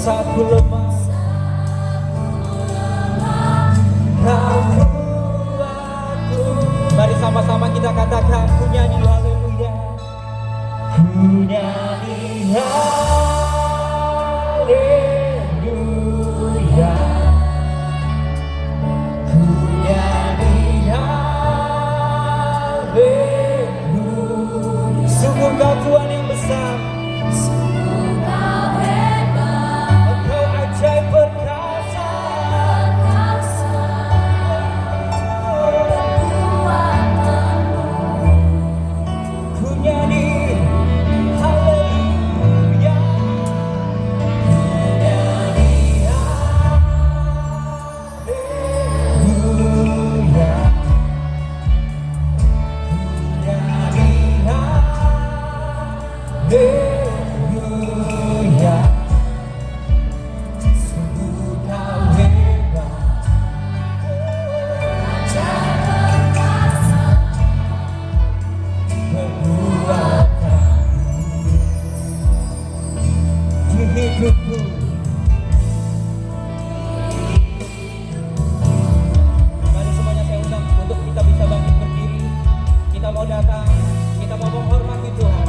Saat ku lemah, Kau kuatku. Mari sama-sama kita katakan, ku nyanyi haleluya. Ku nyanyi haleluya. Ku nyanyi haleluya. Sungguh Kau Tuhan yang besar. Mari semuanya saya undang untuk kita bisa bangkit berdiri. Kita mau datang, kita mau menghormati Tuhan.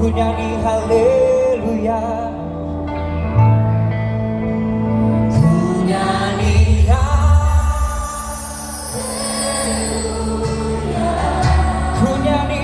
ku nyanyi haleluya, ku nyanyi haleluya, ku nyanyi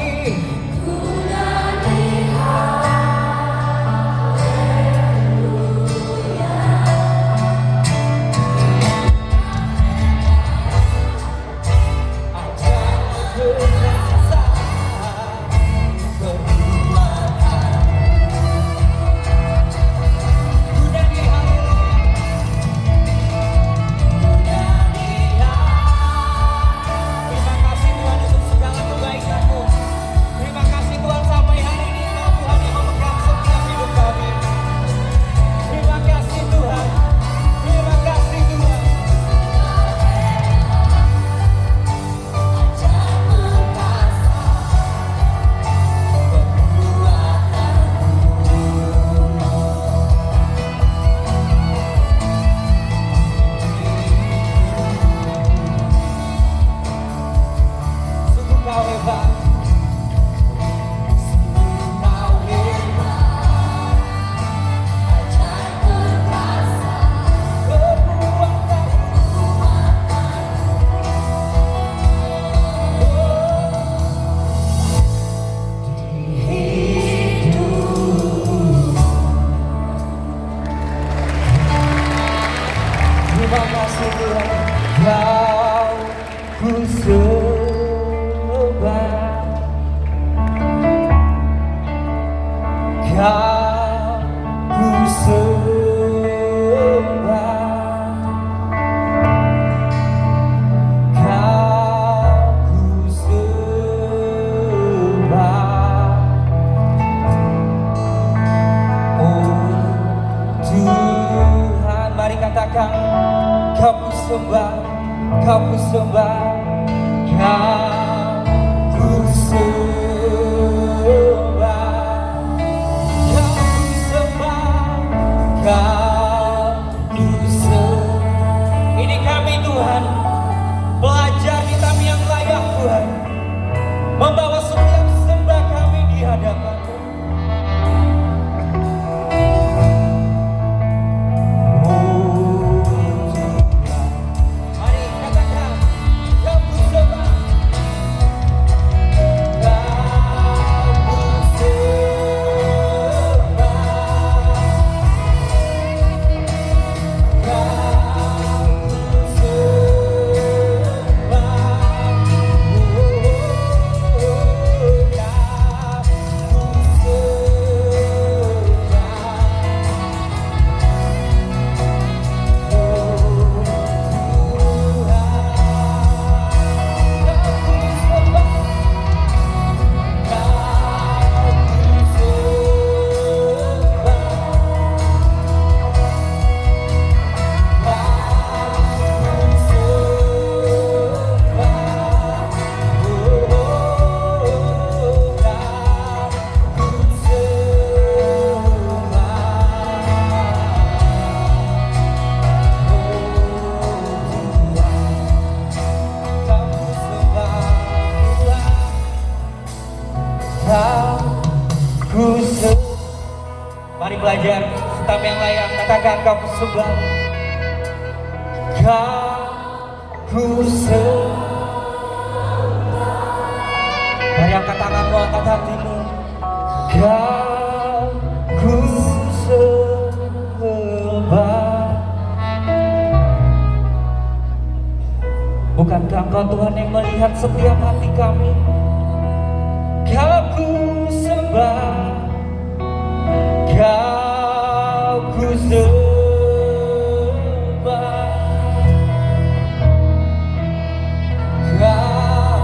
membawa setiap sembah kami di hadapan-Mu. Oh Tuhan, mari katakan, Kau ku sembah, Kau ku sembah, Kau ku sembah. Mari belajar stam yang layak, katakan Kau ku sembah, Kau ku sembah. Mari angkat tanganmu, angkat hatimu, Kau ku sembah. Bukankah Engkau Tuhan yang melihat setiap hati kami? Kau ku sembah, Kau ku sembah, Kau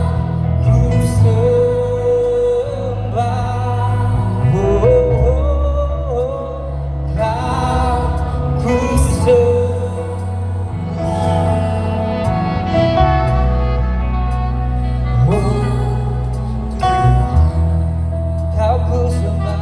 ku sembah, oh, Kau ku sembah, Kau ku sembah.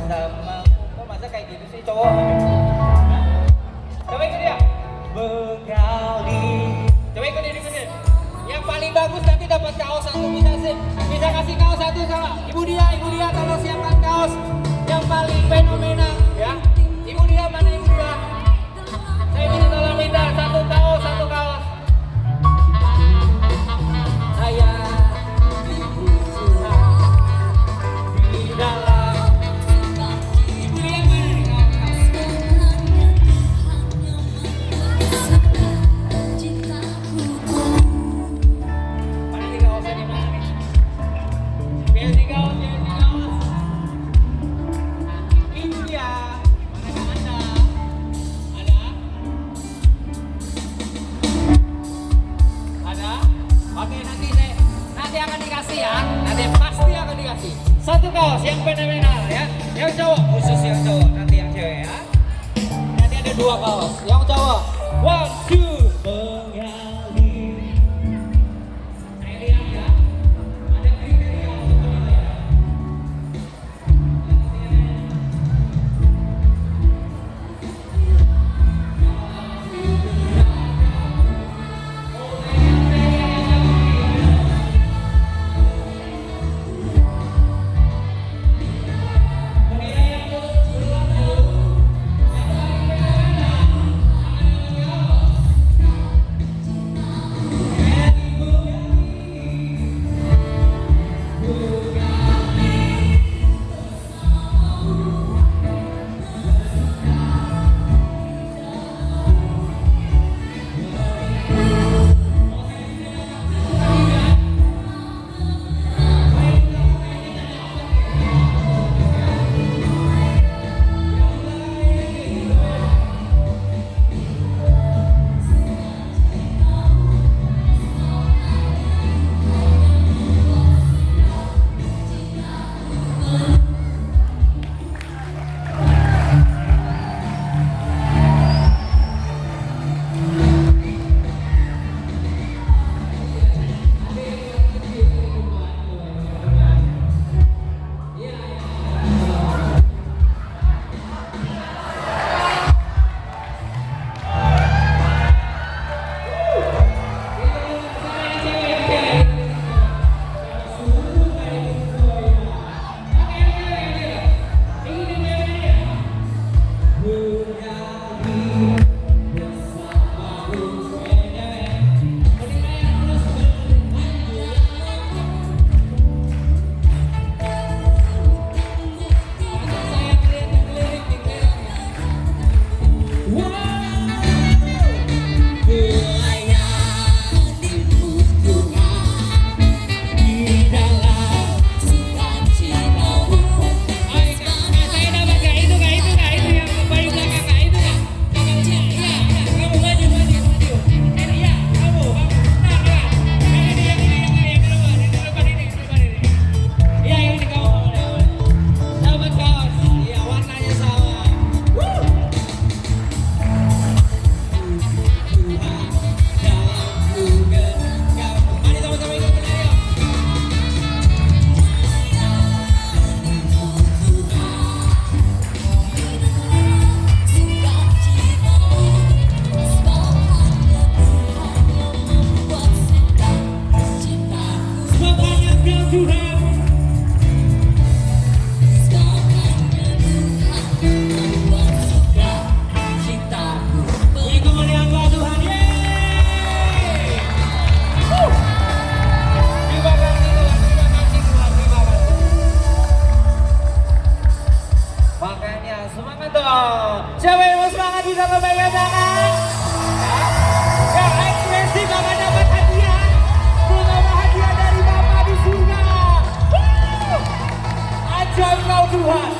bersama. Kok masa kayak gitu sih cowok? Coba ikut dia. Menggali. Coba ikutin. Yang paling bagus nanti dapat kaos satu, bisa kasih kaos satu sama Ibu Dia tolong siapkan kaos yang paling fenomenal ya. Ibu Dia mana Ibu Dia? Saya minta tolong minta satu kaos. Saya dibutuhkan di dalam. Ibu Dia mana nih kaos? Mana nih kaosnya di mana nih? Biasa kaos. Ibu Dia, mana Anda? Ada? Oke, nanti akan dikasih ya. Nanti pasti akan dikasih. Satu kaos yang fenomenal ya. Yang cowok, khusus yang cowok. Nanti yang cewek ya. Nanti ada 2 kaos. Yang cowok. 1, 2. Mengalir. Saya lihat ya. Ada kriteria untuk penilaian. Siapa yang mau semangat bisa kepegang tangan? Yang ekspresif akan dapat hadiah. Terutama hadiah dari Bapa di surga. Ajaib kau Tuhan.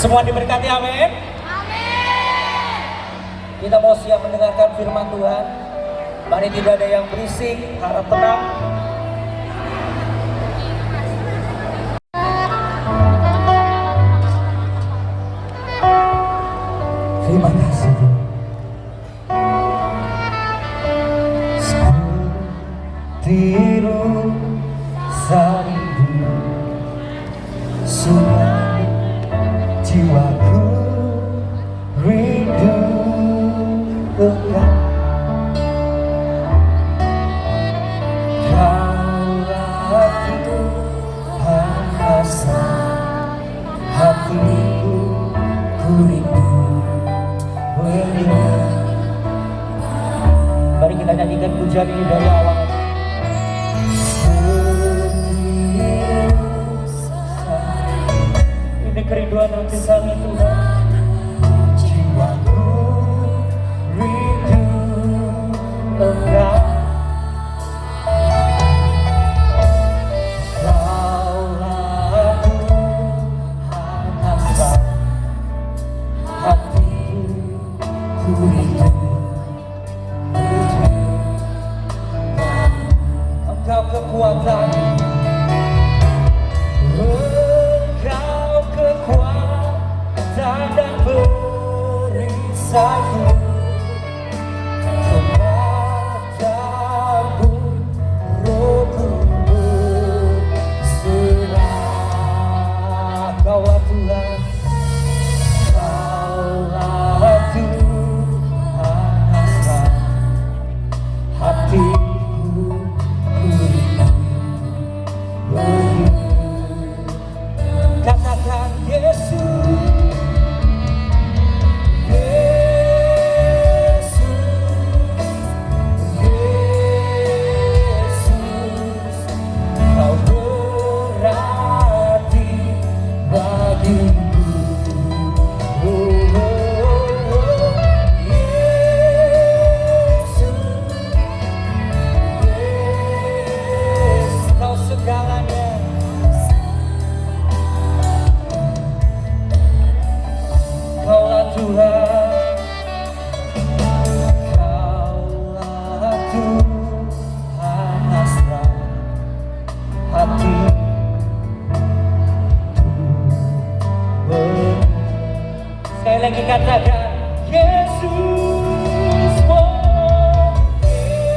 Semua diberkati, amin. Kita mau siap mendengarkan firman Tuhan. Mari tidak ada yang berisik, harap tenang. Terima kasih. Tiru saribu sungai jiwaku rindu engkau. Kaulah Tuhan hasrat hatiku, ku rindu melihat. Mari kita nyanyikan pujian ini dari awal. Ini kerinduan hati kami Tuhan. Jiwaku rindu engkau. Kaulah Tuhan hasrat hatiku, ku rindu. Engkau kekuatan, engkau kekuatan dan perisaiku. Kepadamu rohku berserah. Kaulah Tuhan, kaulah Tuhan hasrat hatiku. Katakan Yesus, Yesus, Yesus, Kau berarti bagiku. Oh, oh, oh. Yesus, Yesus, Kau segalanya. Kaulah Tuhan, kaulah Tuhan hasrat hati. Sekali lagi katakan Yesus, oh Yesus.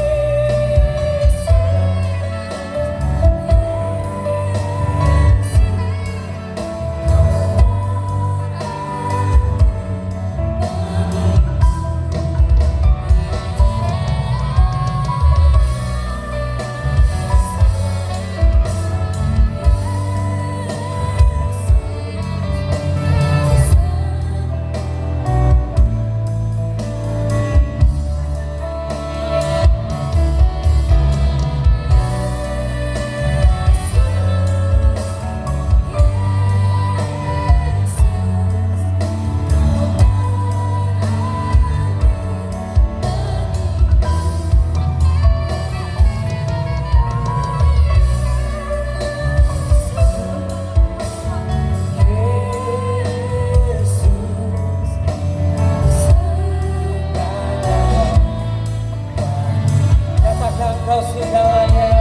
Kau segalanya,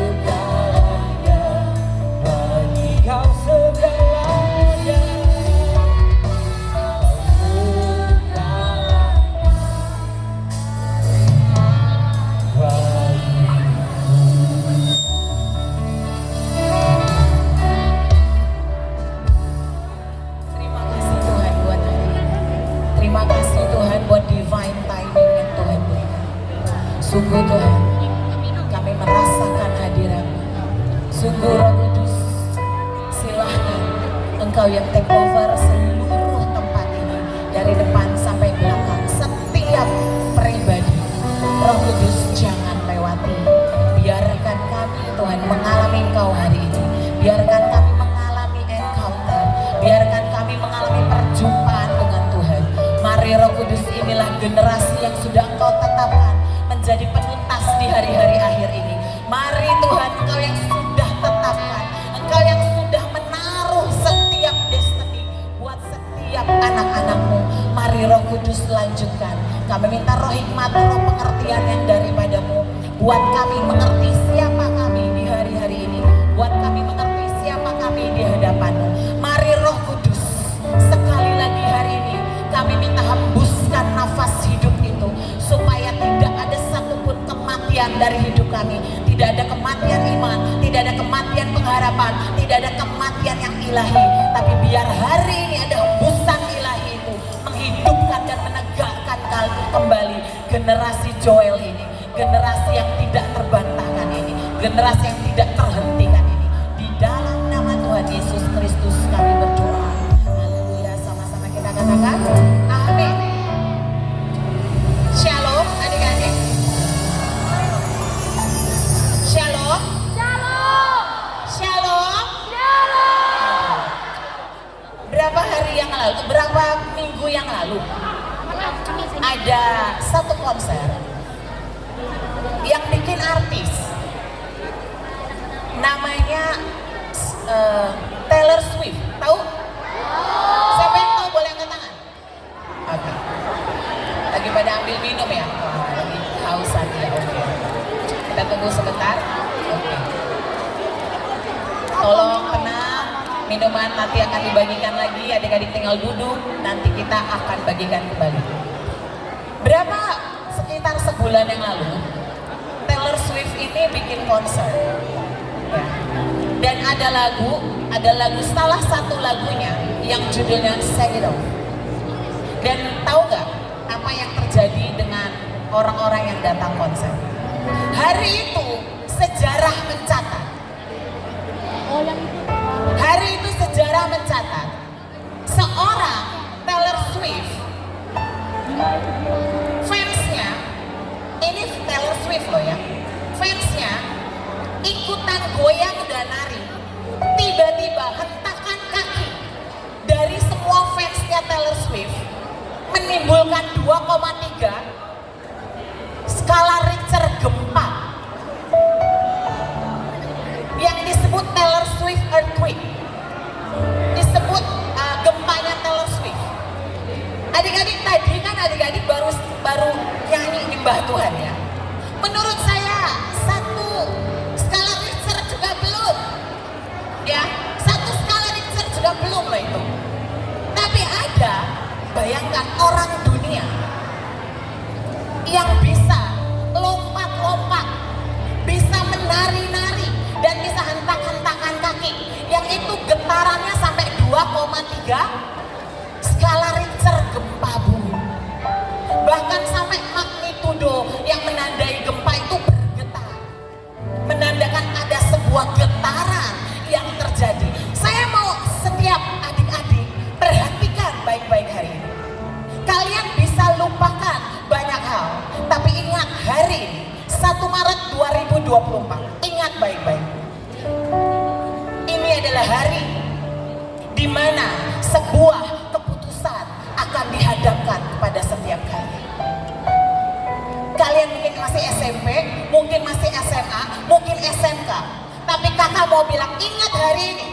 segalanya, bagi Kau segalanya, Terima kasih Tuhan buat hari ini. Terima kasih Tuhan buat divine timing yang Tuhan berikan. Sungguh Tuhan, kami merasakan hadirat-Mu. Sungguh Roh Kudus, silahkan Engkau yang take over seluruh tempat ini, dari depan sampai belakang, setiap pribadi. Roh Kudus jangan lewati. Biarkan kami Tuhan mengalami Engkau hari ini. Biarkan kami mengalami encounter. Biarkan kami mengalami perjumpaan dengan Tuhan. Mari Roh Kudus, inilah generasi yang sudah Engkau tetapkan menjadi penuntas di hari-hari akhir ini. Mari Tuhan, Engkau yang sudah tetapkan, Engkau yang sudah menaruh melanjutkan. Kami minta roh hikmat, roh pengertian yang daripadamu, buat kami mengerti siapa kami di hari-hari ini, buat kami mengerti siapa kami di hadapanmu. Mari Roh Kudus, sekali lagi hari ini kami minta hembuskan nafas hidup itu, supaya tidak ada satupun kematian dari hidup kami. Tidak ada kematian iman, tidak ada kematian pengharapan, tidak ada kematian yang ilahi. Tapi biar hari ini ada hembusan ilahi-Mu menghidupkan dan menegakkan kembali generasi Joel ini, generasi yang tidak terbantahkan ini, generasi yang tidak terhentikan ini. Di dalam nama Tuhan Yesus Kristus kami berdoa. Haleluya, sama-sama kita katakan amin. Shalom adik-adik. Shalom. Shalom. Shalom. Shalom. Berapa hari yang lalu, berapa minggu yang lalu, ada satu konser yang bikin artis, namanya Taylor Swift. Tahu? Siapa yang tahu boleh angkat tangan? Oke. Lagi pada ambil minum ya? Wah, lagi hausan ya. Oke. Kita tunggu sebentar. Oke. Tolong tenang. Minuman nanti akan dibagikan lagi. Adik-adik tinggal duduk. Nanti kita akan bagikan kembali. Berapa? Sekitar sebulan yang lalu, Taylor Swift ini bikin konser. Ya. Dan ada lagu salah satu lagunya yang judulnya Shake It Off. Dan tahu nggak apa yang terjadi dengan orang-orang yang datang konser? Hari itu sejarah mencatat. Hari itu sejarah mencatat seorang Taylor Swift, fansnya, ini Taylor Swift loh ya, fansnya ikutan goyang dan nari. Tiba-tiba hentakan kaki dari semua fansnya Taylor Swift menimbulkan 2,3 skala Richter gempa yang disebut Taylor Swift earthquake, disebut gempanya Taylor Swift. Adik-adik tadi kan adik-adik baru nyanyi nyembah Tuhan ya. Menurut saya satu skala Richter juga belum, ya satu skala Richter juga belum loh itu. Tapi ada, bayangkan orang dunia yang bisa lompat-lompat, bisa menari-nari, dan bisa hentak-hentakan kaki, yang itu getarannya sampai 2,3 skala Richter gempa bumi. Bahkan sampai magnitudo yang menandai gempa itu bergetar, menandakan ada sebuah getaran yang terjadi. Saya mau setiap adik-adik perhatikan baik-baik hari ini. Kalian bisa lupakan banyak hal, tapi ingat hari ini 1 Maret 2024, ingat baik-baik. Ini adalah hari di mana sebuah keputusan akan dihadapkan kepada setiap kalian. Kalian mungkin masih SMP, mungkin masih SMA, mungkin SMK. Tapi kakak mau bilang, ingat hari ini,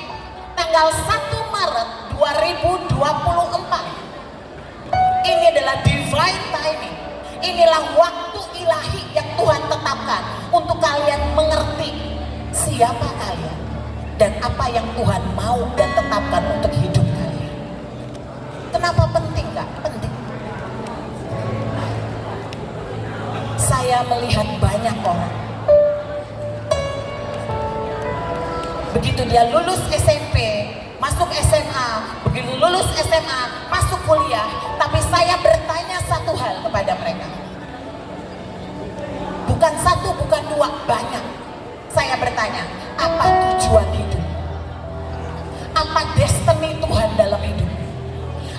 tanggal 1 Maret 2024. Ini adalah divine timing. Inilah waktu ilahi yang Tuhan tetapkan untuk kalian mengerti siapa kalian dan apa yang Tuhan mau dan tetapkan untuk hidup kalian. Kenapa penting Kak? Penting. Saya melihat banyak orang, begitu dia lulus SMP, masuk SMA, begitu lulus SMA, masuk kuliah, tapi saya bertanya satu hal kepada mereka. Bukan satu, bukan dua, banyak. Saya bertanya, apa tujuan hidup? Apa destiny Tuhan dalam hidup?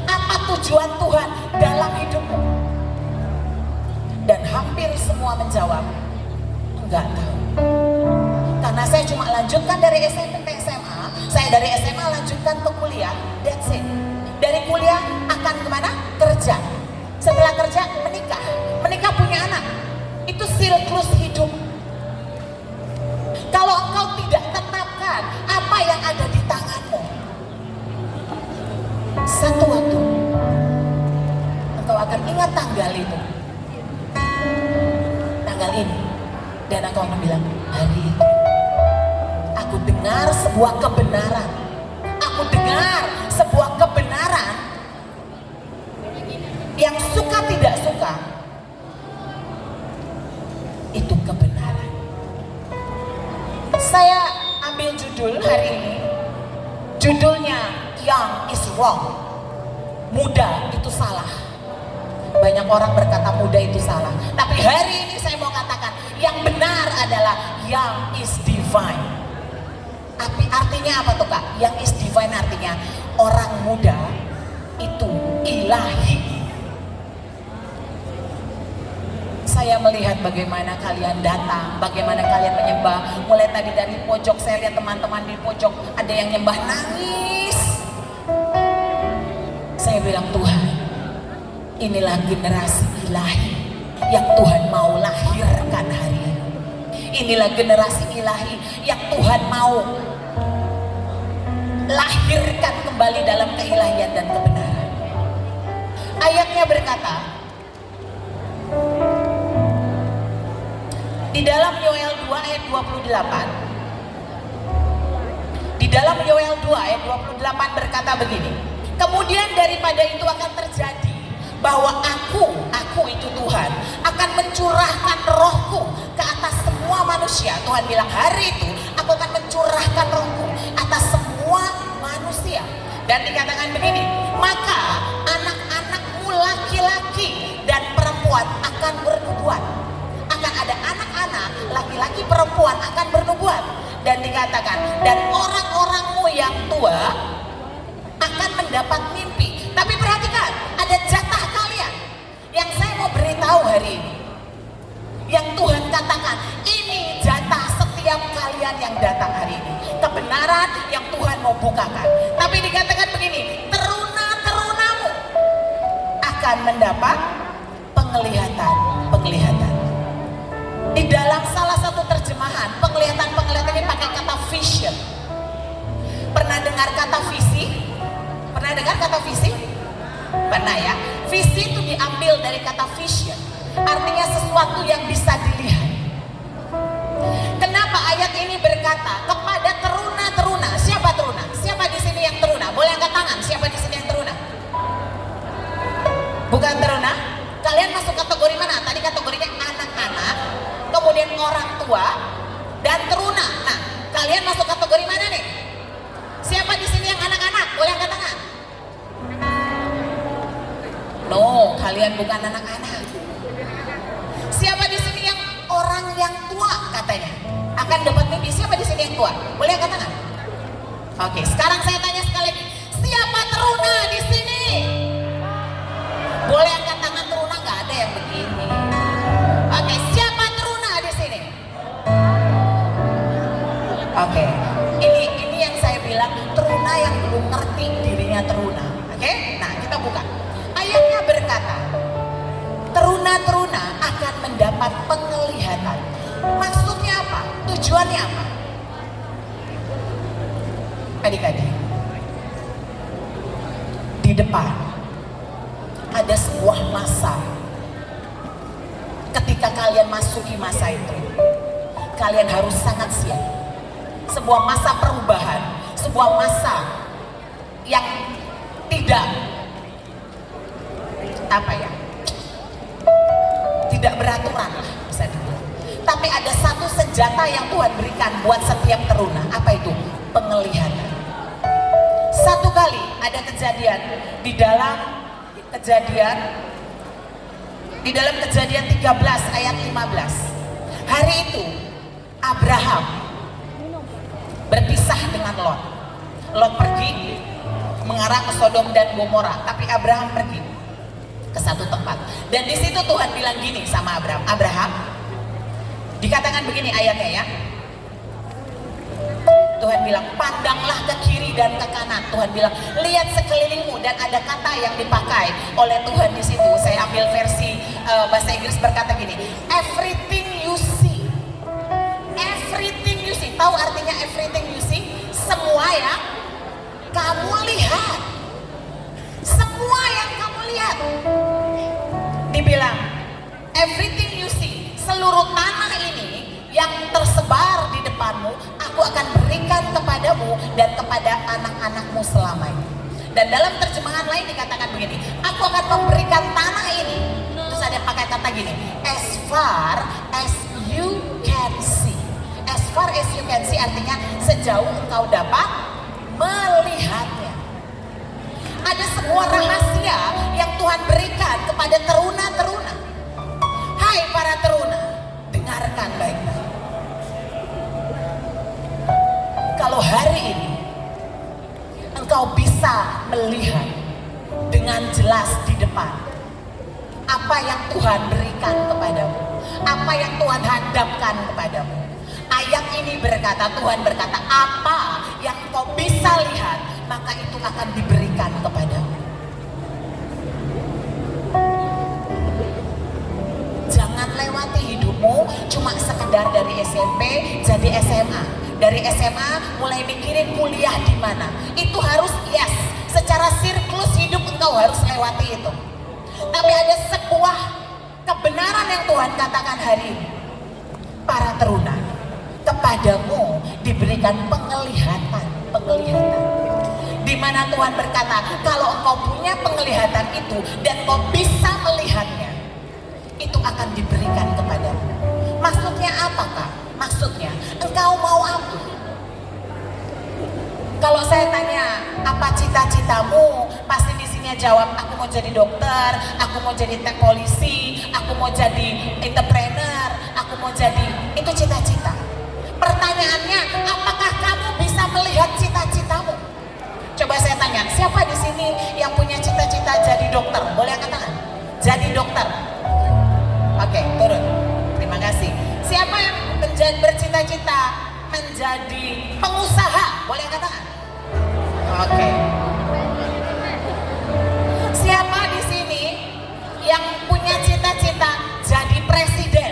Apa tujuan Tuhan dalam hidupmu? Dan hampir semua menjawab, enggak tahu. Karena saya cuma lanjutkan dari SMP ke SMA, saya dari SMA lanjutkan ke kuliah, that's it. Dari kuliah akan kemana? Kerja. Setelah kerja menikah, menikah punya anak. Itu siklus hidup. Kalau engkau tidak tetapkan apa yang ada di tanganmu, satu waktu engkau akan ingat ingat tanggal itu, tanggal ini. Dan aku akan bilang, hari itu aku dengar sebuah kebenaran. Aku dengar sebuah kebenaran yang suka tidak suka, itu kebenaran. Saya ambil judul hari ini, judulnya Young is Wrong. Muda itu salah. Banyak orang berkata muda itu salah, tapi hari ini saya mau katakan yang benar adalah young is divine. Tapi artinya apa tuh Kak? Young is divine artinya orang muda itu ilahi. Saya melihat bagaimana kalian datang, bagaimana kalian menyembah. Mulai tadi dari pojok saya lihat teman-teman di pojok ada yang nyembah nangis. Saya bilang, Tuhan, inilah generasi ilahi yang Tuhan mau lahirkan hari ini. Inilah generasi ilahi yang Tuhan mau lahirkan kembali dalam keilahian dan kebenaran. Ayatnya berkata, di dalam Yoel 2 ayat 28, di dalam Yoel 2 ayat 28 berkata begini, kemudian daripada itu akan terjadi bahwa aku itu Tuhan akan mencurahkan rohku ke atas semua manusia. Tuhan bilang hari itu aku akan mencurahkan rohku atas semua manusia. Dan dikatakan begini, maka anak-anakmu laki-laki dan perempuan akan bernubuat. Akan ada anak-anak laki-laki perempuan akan bernubuat. Dan dikatakan, dan orang-orangmu yang tua akan mendapat mimpi. Tapi perhatikan, ada jatah kalian yang saya mau beritahu hari ini. Yang Tuhan katakan, ini jatah setiap kalian yang datang hari ini. Kebenaran yang Tuhan mau bukakan. Tapi dikatakan begini, teruna-terunamu akan mendapat penglihatan. Di dalam salah satu terjemahan, penglihatan ini pakai kata vision. Pernah dengar kata visi? Pernah dengar kata visi? Pernah ya? Visi itu diambil dari kata vision. Artinya sesuatu yang bisa dilihat. Kenapa ayat ini berkata kepada teruna-teruna? Siapa teruna? Siapa di sini yang teruna? Boleh angkat tangan. Siapa di sini yang teruna? Bukan teruna? Kalian masuk kategori mana? Tadi kategorinya anak-anak, kemudian orang tua, dan teruna. Nah, kalian masuk kategori mana nih? Siapa di sini yang anak-anak? Boleh angkat tangan. No, kalian bukan anak-anak. Siapa di sini yang orang yang tua katanya? Akan dapat mimpi. Siapa di sini yang tua? Boleh angkat tangan. Oke, sekarang saya tanya sekali lagi. Siapa teruna di sini? Boleh angkat tangan teruna, nggak ada yang begini. Oke, siapa teruna di sini? Oke, ini yang saya bilang teruna yang belum ngerti dirinya teruna. Oke, nah kita buka. Ayatnya berkata, teruna-teruna akan mendapat penglihatan. Maksudnya apa? Tujuannya apa? Adik-adik, di depan ada sebuah masa. Ketika kalian masuki masa itu, kalian harus sangat siap. Sebuah masa perubahan, sebuah masa yang tidak tidak beraturan lah, bisa dibilang. Tapi ada satu senjata yang Tuhan berikan buat setiap teruna. Apa itu? Penglihatan. Satu kali ada kejadian di dalam kejadian 13 ayat 15. Hari itu Abraham berpisah dengan Lot. Lot pergi mengarah ke Sodom dan Gomora, tapi Abraham pergi ke satu tempat. Dan di situ Tuhan bilang gini sama Abraham. Abraham, dikatakan begini ayatnya ya. Tuhan bilang, pandanglah ke kiri dan ke kanan. Tuhan bilang, lihat sekelilingmu, dan ada kata yang dipakai oleh Tuhan di situ. Saya ambil versi bahasa Inggris berkata gini, everything you see. Everything you see. Tahu artinya everything you see? Semua yang kamu lihat. Semua yang kamu lihat. everything you see, seluruh tanah ini yang tersebar di depanmu, aku akan berikan kepadamu dan kepada anak-anakmu selamanya. Dan dalam terjemahan lain dikatakan begini, aku akan memberikan tanah ini. Terus ada pakai kata gini, as far as you can see. As far as you can see artinya sejauh engkau dapat melihatnya. Ada sebuah rahasia yang Tuhan berikan kepada teruna-teruna. Hai para teruna, dengarkan baik-baik. Kalau hari ini engkau bisa melihat dengan jelas di depan apa yang Tuhan berikan kepadamu, apa yang Tuhan hadapkan kepadamu. Ayat ini berkata, Tuhan berkata, apa yang kau bisa lihat, maka itu akan diberikan kepadamu. Jangan lewati hidupmu cuma sekedar dari SMP jadi SMA. Dari SMA mulai mikirin kuliah di mana. Itu harus yes, secara siklus hidup engkau harus lewati itu. Tapi ada sebuah kebenaran yang Tuhan katakan hari ini. Para teruna, kepadamu diberikan penglihatan. Di mana Tuhan berkata, kalau engkau punya penglihatan itu dan engkau bisa melihatnya, itu akan diberikan kepadamu. Maksudnya apa, Kak? Maksudnya engkau mau apa? Kalau saya tanya apa cita-citamu, pasti di sini jawab, aku mau jadi dokter, aku mau jadi polisi, aku mau jadi entrepreneur, aku mau jadi, itu cita-cita. Pertanyaannya, apakah kamu bisa melihat cita-citamu? Coba saya tanya, siapa di sini yang punya cita-cita jadi dokter? Boleh angkat tangan? Jadi dokter. Oke, turun. Terima kasih. Siapa yang bercita-cita menjadi pengusaha? Boleh angkat tangan? Oke. Siapa di sini yang punya cita-cita jadi presiden?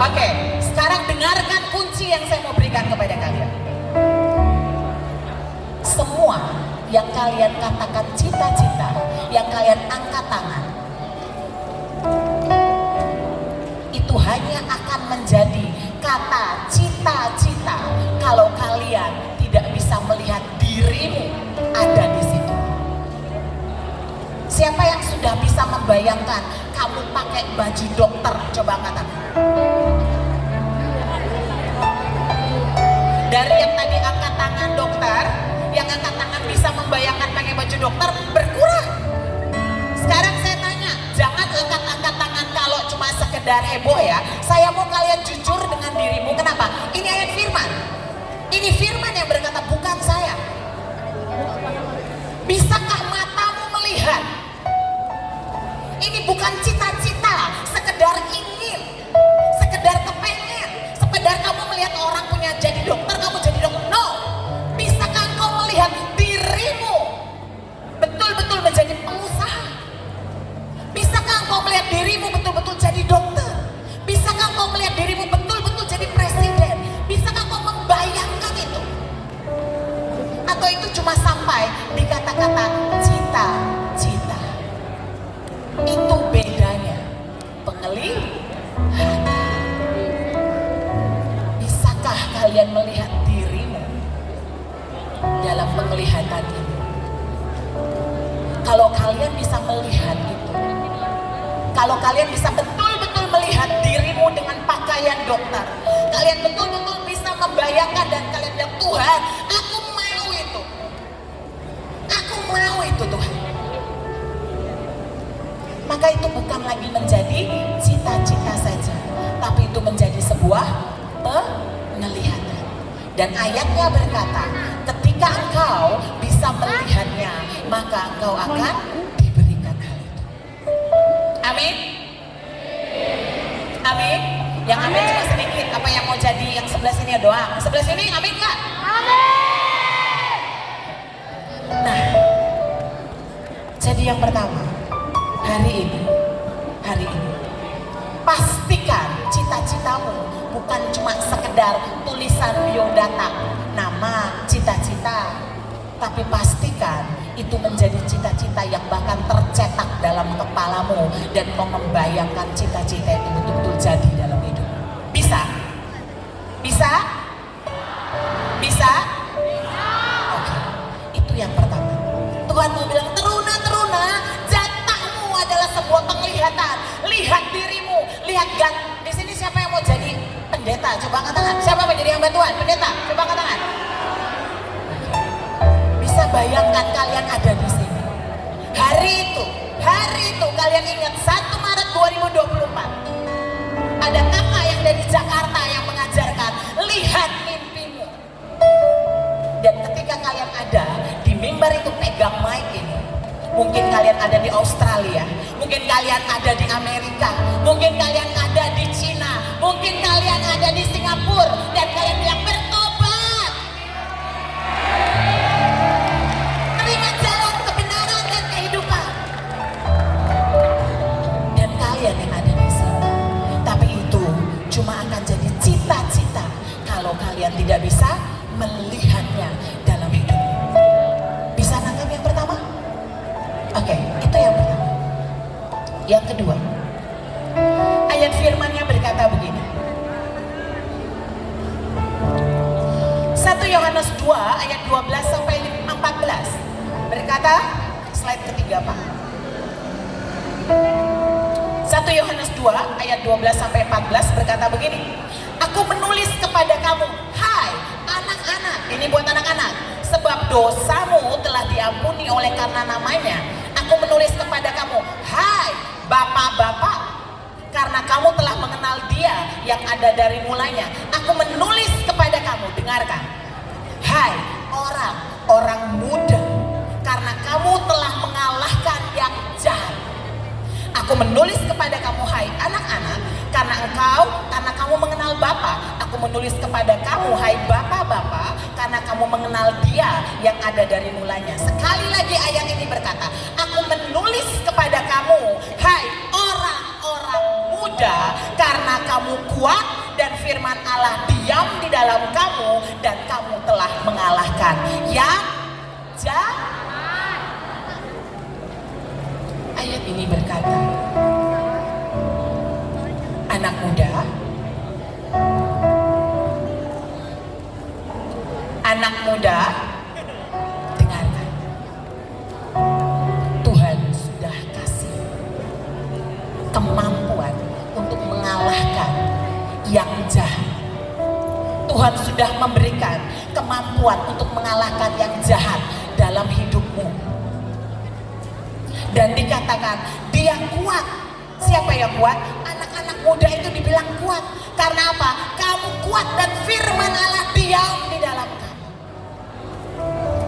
Oke, sekarang dengarkan kunci yang saya mau berikan kepada kalian. Semua yang kalian katakan cita-cita, yang kalian angkat tangan, itu hanya akan menjadi kata cita-cita kalau kalian tidak bisa melihat dirimu ada di situ. Siapa yang sudah bisa membayangkan kamu pakai baju dokter? Coba angkat tangan. Dari yang tadi angkat tangan dokter, yang angkat tangan bisa membayangkan pakai baju dokter berkurang. Sekarang saya tanya, jangan angkat-angkat tangan kalau cuma sekedar heboh ya. Saya mau kalian jujur dengan dirimu. Kenapa? Ini ayat firman. Ini firman yang berkata, bukan saya. Bisakah matamu melihat? Ini bukan cita-cita, sekedar ingin, sekedar kepengen, sekedar kamu melihat orang punya jadi dokter, kamu jadi dokter. No. Bisakah engkau melihat dirimu betul-betul menjadi pengusaha? Bisakah engkau melihat dirimu betul-betul jadi dokter? Bisakah engkau melihat dirimu betul-betul jadi presiden? Bisakah engkau membayangkan itu? Atau itu cuma sampai di kata-kata cita-cita? Itu bedanya penglihatan. Bisakah kalian melihat dirimu dalam penglihatan ini? Kalau kalian bisa melihat itu, kalau kalian bisa betul-betul melihat dirimu dengan pakaian dokter, kalian betul-betul bisa membayangkan dan kalian bilang, Tuhan, aku mau itu. Aku mau itu, Tuhan. Maka itu bukan lagi menjadi cita-cita saja, tapi itu menjadi sebuah penglihatan. Dan ayatnya berkata, ketika engkau bisa melihatnya, maka engkau akan diberikan hal itu. Amin. Amin. Yang amin cuma sedikit. Apa yang mau jadi yang sebelah sini ya doang. Sebelah sini amin nggak? Amin. Nah, jadi yang pertama, hari ini, pastikan cita cita-citamu bukan cuma sekedar tulisan biodata, nama, cita-cita, tapi pastikan itu menjadi cita-cita yang bahkan tercetak dalam kepalamu dan kau membayangkan cita-cita itu betul-betul jadi dalam hidup. Bisa? Bisa? Bisa? Oke, itu yang pertama. Tuhan mau bilang, teruna, jatahmu adalah sebuah penglihatan. Lihat dirimu, lihat di sini siapa yang mau jadi pendeta? Coba angkat tangan. Siapa mau jadi hamba Tuhan? Pendeta, coba angkat tangan. Bisa bayangkan kalian ada di sini. Hari itu kalian ingat 1 Maret 2024. Ada kakak yang dari Jakarta yang mengajarkan, lihat mimpimu. Dan ketika kalian ada di mimbar itu pegang mic ini, mungkin kalian ada di Australia, mungkin kalian ada di Amerika, mungkin kalian ada di Cina, mungkin kalian ada di Singapura, dan kalian bilang bertobat, terima jalan kebenaran dan kehidupan. Dan kalian yang ada di sini, tapi itu cuma akan jadi cita-cita kalau kalian tidak bisa melihatnya dalam hidup. Bisa nangkap yang pertama? Oke, itu yang pertama. Yang kedua, ayat firman-Nya berkata begini. 1 Yohanes 2 ayat 12 sampai 14 berkata, slide ketiga Pak. 1 Yohanes 2 ayat 12 sampai 14 berkata begini. Aku menulis kepada kamu, hai anak-anak, ini buat anak-anak, sebab dosamu telah diampuni oleh karena namanya. Aku menulis kepada kamu, hai bapak-bapak, karena kamu telah mengenal Dia yang ada dari mulanya. Aku menulis kepada kamu, dengarkan, hai orang-orang muda, karena kamu telah mengalahkan yang jahat. Aku menulis kepada kamu, hai anak-anak, karena kamu mengenal Bapa. Aku menulis kepada kamu, hai bapak-bapak, karena kamu mengenal Dia yang ada dari mulanya. Sekali lagi ayat ini berkata, aku menulis kepada kamu, hai orang-orang muda, karena kamu kuat dan firman Allah diam di dalam kamu dan kamu telah mengalahkan yang jahat. Ayat ini berkata, anak muda, dengarkan. Tuhan sudah kasih kemampuan untuk mengalahkan yang jahat. Tuhan sudah memberikan kemampuan untuk mengalahkan yang jahat dalam hidupmu. Dan dikatakan Dia kuat. Siapa yang kuat? Anak-anak muda itu dibilang kuat. Karena apa? Kamu kuat dan firman Allah diam di dalam kamu.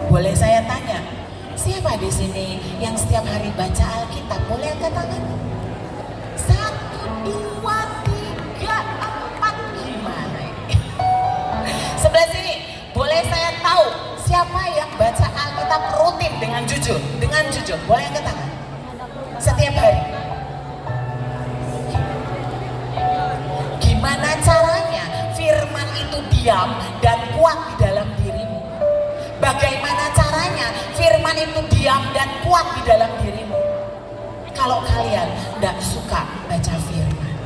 Boleh saya tanya, siapa di sini yang setiap hari baca Alkitab? Boleh angkat tangan? 1, 2, 3, 4. Gimana ini? Sebelah sini, boleh saya tahu siapa yang baca Alkitab rutin dengan jujur? Dengan jujur, boleh angkat tangan? Setiap hari. Gimana caranya firman itu diam dan kuat di dalam dirimu? Bagaimana caranya firman itu diam dan kuat di dalam dirimu? Kalau kalian tidak suka baca firman,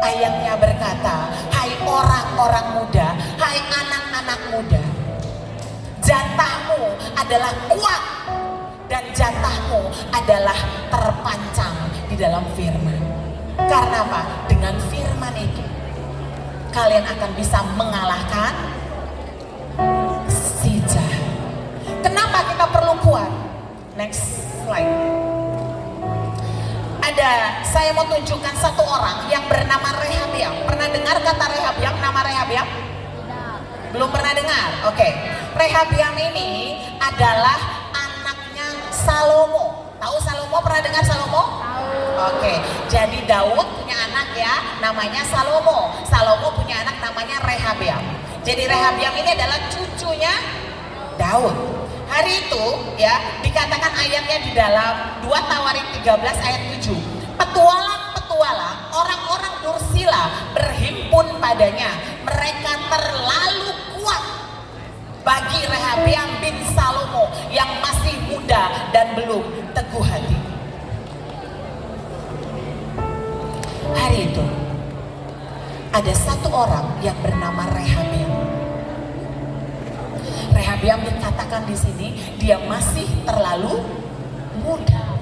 ayatnya berkata, hai orang-orang muda, hai anak-anak muda, jatahmu adalah kuat dan jatahmu adalah terpancang di dalam firman. Karena apa? Dengan firman itu kalian akan bisa mengalahkan si jahat. Kenapa kita perlu kuat? Next slide. Saya mau tunjukkan satu orang yang bernama Rehabiam. Pernah dengar kata Rehabiam? Nama Rehabiam? Belum pernah dengar? Oke. Rehabiam ini adalah anaknya Salomo. Tahu Salomo? Pernah dengar Salomo? Oke, jadi Daud punya anak ya, namanya Salomo. Salomo punya anak namanya Rehabiam. Jadi Rehabiam ini adalah cucunya Daud. Hari itu ya dikatakan ayatnya di dalam 2 Tawarik 13 ayat 7. Petualang-petualang petualang, orang-orang Dursila berhimpun padanya. Mereka terlalu kuat bagi Rehabeam bin Salomo yang masih muda dan belum teguh hati. Hari itu ada satu orang yang bernama Rehabeam. Rehabeam dikatakan di sini dia masih terlalu muda.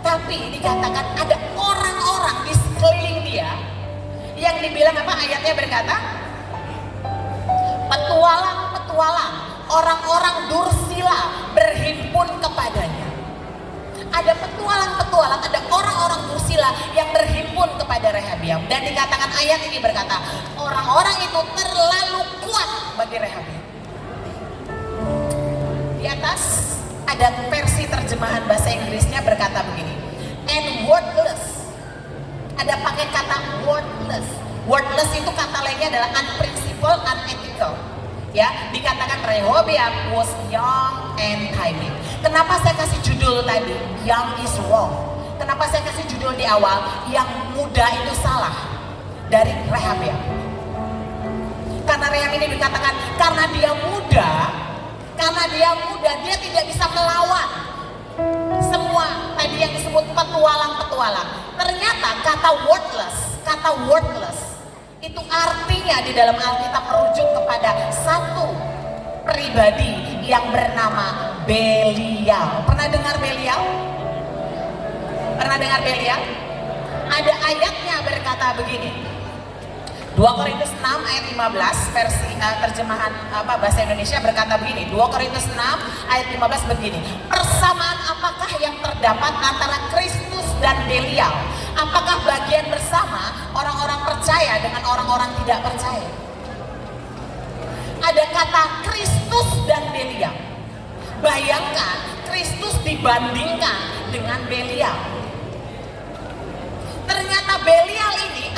Tapi dikatakan ada orang-orang di sekeliling dia yang dibilang apa, ayatnya berkata, petualang-petualang, orang-orang Dursila berhimpun kepadanya. Ada petualang-petualang, ada orang-orang Dursila yang berhimpun kepada Rehabeam. Dan dikatakan ayat ini berkata, orang-orang itu terlalu kuat bagi Rehabeam. Di atas ada versi terjemahan bahasa Inggrisnya berkata begini, and worthless. Ada pakai kata worthless. Worthless itu kata lainnya adalah unprincipled, unethical. Ya, dikatakan Rehoboam was young and timid. Kenapa saya kasih judul tadi young is wrong? Kenapa saya kasih judul di awal yang muda itu salah dari Rehabeam? Karena Rehabeam ini dikatakan karena dia muda dia tidak bisa melawan semua tadi yang disebut petualang-petualang. Ternyata kata worthless itu artinya di dalam Alkitab merujuk kepada satu pribadi yang bernama Belial. Pernah dengar Belial? Ada ayatnya berkata begini. 2 Korintus 6 ayat 15 versi terjemahan bahasa Indonesia berkata begini. 2 Korintus 6 ayat 15 begini. Persamaan apakah yang terdapat antara Kristus dan Belial? Apakah bagian bersama orang-orang percaya dengan orang-orang tidak percaya? Ada kata Kristus dan Belial. Bayangkan Kristus dibandingkan dengan Belial. Ternyata Belial ini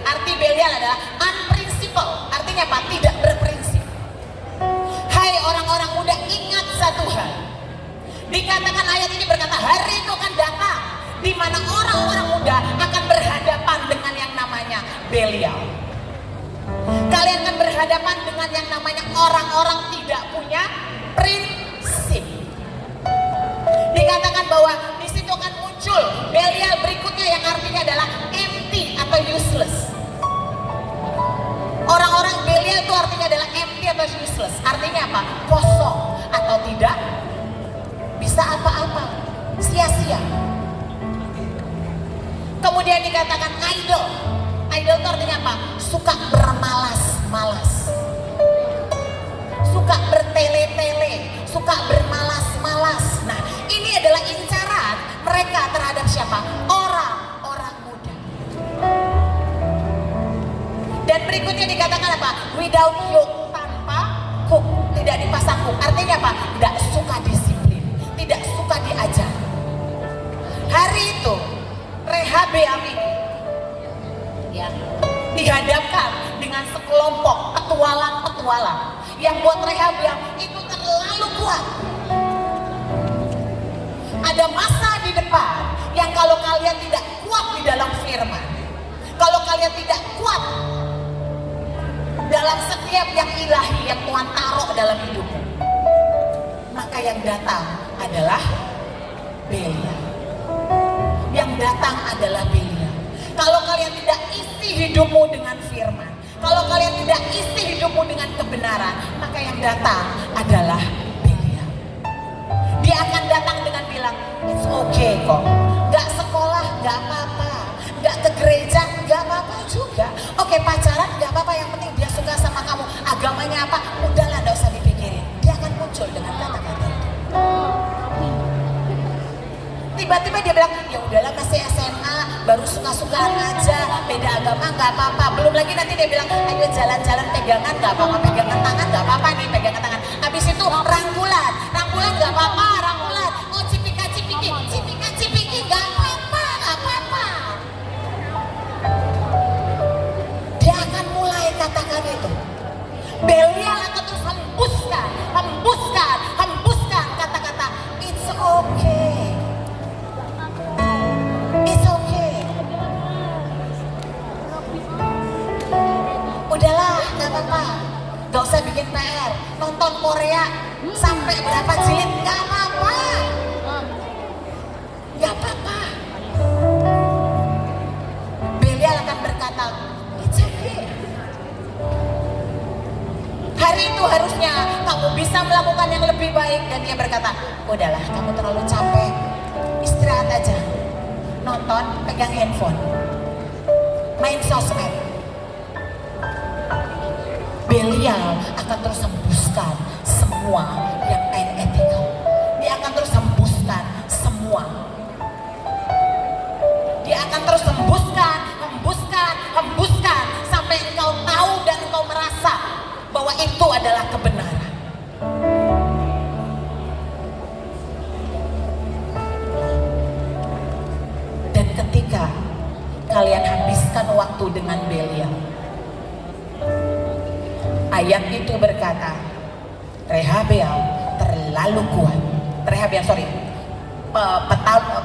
arti Belial adalah unprincipled. Artinya apa? Tidak berprinsip. Hai orang-orang muda, ingat satu hal. Dikatakan ayat ini berkata, hari itu akan datang di mana orang-orang muda akan berhadapan dengan yang namanya Belial. Kalian akan berhadapan dengan yang namanya orang-orang tidak punya prinsip. Dikatakan bahwa di situ akan muncul Belial berikutnya yang artinya adalah empty atau useless. Orang-orang Belial itu artinya adalah empty atau useless. Artinya apa? Kosong atau tidak bisa apa-apa, sia-sia. Kemudian dikatakan idol. Idol itu artinya apa? Suka bermalas-malas, suka bertele-tele, suka bermalas-malas. Nah, ini adalah incaran mereka terhadap siapa? Orang-orang muda. Dan berikutnya dikatakan apa? Without yoke, tanpa hook, tidak dipasang hook. Artinya apa? Tidak suka disiplin, tidak suka diajar. Hari itu Rehabeam ini ya dihadapkan dengan sekelompok petualang-petualang yang buat Rehabeam itu terlalu kuat. Ada masa di depan yang kalau kalian tidak kuat di dalam firman, kalau kalian tidak kuat dalam setiap yang ilahi yang Tuhan taruh dalam hidupmu, maka yang datang adalah Belial. Yang datang adalah Belial. Kalau kalian tidak isi hidupmu dengan firman, kalau kalian tidak isi hidupmu dengan kebenaran, maka yang datang adalah Belial. Dia akan datang dengan bilang, it's okay kok, gak sekolah gak apa-apa, gak ke gereja gak apa-apa juga, oke pacaran gak apa-apa, yang penting dia suka sama kamu, agamanya apa, udahlah gak usah dipikirin. Dia akan muncul dengan kata-kata itu. Tiba-tiba dia bilang, ya udahlah masih SMA, baru suka-sukaan aja, beda agama gak apa-apa. Belum lagi nanti dia bilang, ayo jalan-jalan pegangan gak apa-apa, pegangan tangan gak apa-apa nih, pegangan tangan. Habis itu rangkulan gak apa-apa, rangkulan. Oh cipika-cipiki gak apa-apa, gak apa-apa. Dia akan mulai katakan itu. Belial akan terus hembuskan kata-kata, it's okay. It's okay. sampai berapa jilid nggak apa-apa, nggak apa-apa. Belial akan berkata, it's okay. Hari itu harusnya kamu bisa melakukan yang lebih baik. Dan dia berkata, udahlah kamu terlalu capek, istirahat aja, nonton, pegang handphone, main sosmed. Belial akan terus hembuskan semua yang unethical. Dia akan terus hembuskan semua. Dia akan terus hembuskan sampai engkau tahu dan engkau merasa bahwa itu adalah kebenaran. Dan ketika kalian habiskan waktu dengan Belial, ayat itu berkata, Rehabeam terlalu kuat.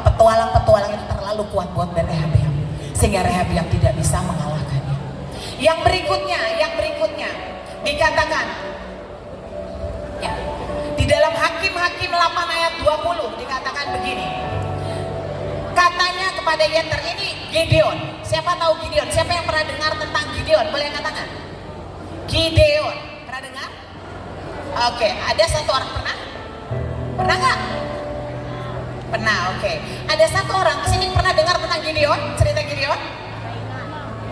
Petualang-petualang itu terlalu kuat buat Rehabeam, sehingga Rehabeam tidak bisa mengalahkannya. Yang berikutnya dikatakan, ya, di dalam Hakim-Hakim 8 ayat 20 dikatakan begini. Katanya kepada Yeter, ini Gideon. Siapa tahu Gideon? Siapa yang pernah dengar tentang Gideon? Boleh angkat tangan. Gideon, pernah dengar? Oke, ada satu orang pernah? Pernah nggak? Pernah, oke. Ada satu orang kesini pernah dengar tentang Gideon? Cerita Gideon?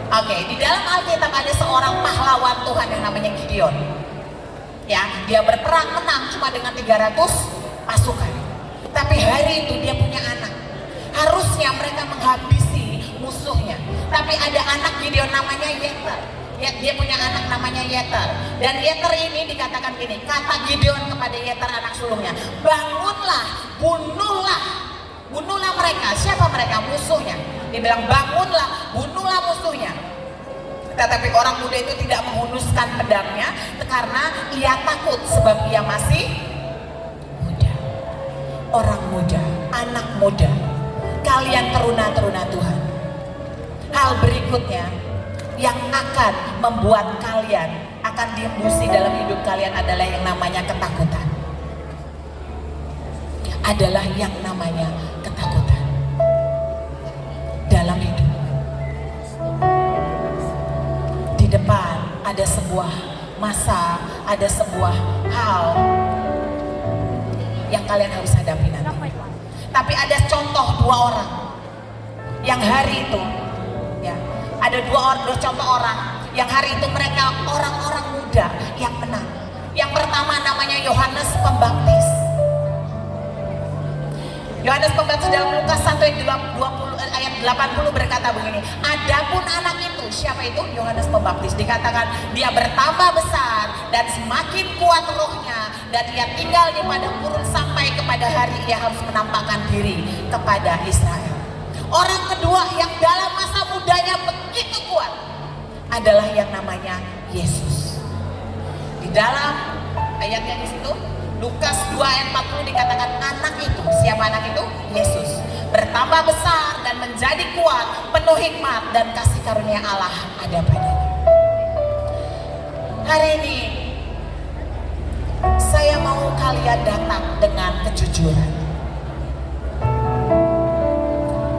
Oke, di dalam Alkitab ada seorang pahlawan Tuhan yang namanya Gideon. Ya, dia berperang menang cuma dengan 300 pasukan. Tapi hari itu dia punya anak. Harusnya mereka menghabisi musuhnya. Tapi ada anak Gideon namanya Yeter. Dia punya anak namanya Yeter. Dan Yeter ini dikatakan gini, kata Gideon kepada Yeter anak sulungnya, bangunlah, bunuhlah mereka. Siapa mereka? Musuhnya. Dia bilang bangunlah, bunuhlah musuhnya. Tetapi orang muda itu tidak menghunuskan pedangnya karena ia takut sebab ia masih muda. Orang muda, anak muda, kalian teruna-teruna Tuhan. Hal berikutnya yang akan membuat kalian akan dihembusi dalam hidup kalian adalah yang namanya ketakutan. Adalah yang namanya ketakutan dalam hidup. Di depan ada sebuah masa, ada sebuah hal yang kalian harus hadapi nanti. Tapi ada contoh dua orang yang hari itu, ya, ada dua contoh orang yang hari itu mereka orang-orang muda yang menang. Yang pertama namanya Yohanes Pembaptis. Yohanes Pembaptis dalam Lukas 1 ayat 80 berkata begini, adapun anak itu, siapa itu? Yohanes Pembaptis, dikatakan dia bertambah besar dan semakin kuat rohnya, dan ia tinggal di padang gurun sampai kepada hari ia harus menampakkan diri kepada Israel. Orang kedua yang dalam masa mudanya begitu kuat adalah yang namanya Yesus. Di dalam ayatnya di situ Lukas 2 ayat 40 dikatakan anak itu, siapa anak itu? Yesus. Bertambah besar dan menjadi kuat, penuh hikmat dan kasih karunia Allah ada padanya. Hari ini saya mau kalian datang dengan kejujuran.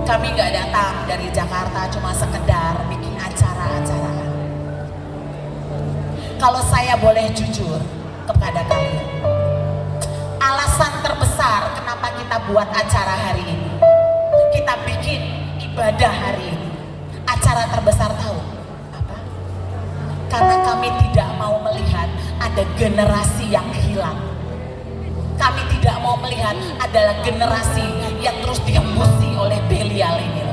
Kami gak datang dari Jakarta cuma sekedar bikin acara-acaraan. Kalau saya boleh jujur kepada kalian, alasan terbesar kenapa kita buat acara hari ini, kita bikin ibadah hari ini, acara terbesar tahu apa? Karena kami tidak mau melihat ada generasi yang hilang. Kami tidak mau melihat adalah generasi yang terus dihembusi oleh Belial ini.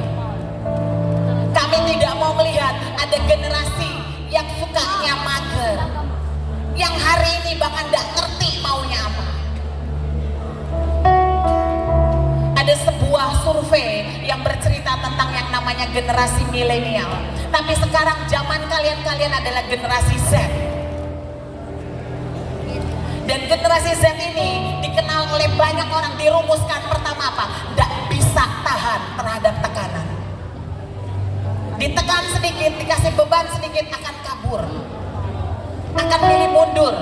Kami tidak mau melihat ada generasi yang sukanya mager, yang hari ini bahkan tidak ngerti maunya apa. Ada sebuah survei yang bercerita tentang yang namanya generasi milenial. Tapi sekarang zaman kalian adalah generasi Z. Dan generasi Z ini dikenal oleh banyak orang, dirumuskan pertama apa? Tidak bisa tahan terhadap tekanan. Ditekan sedikit, dikasih beban sedikit akan kabur, akan milih mundur.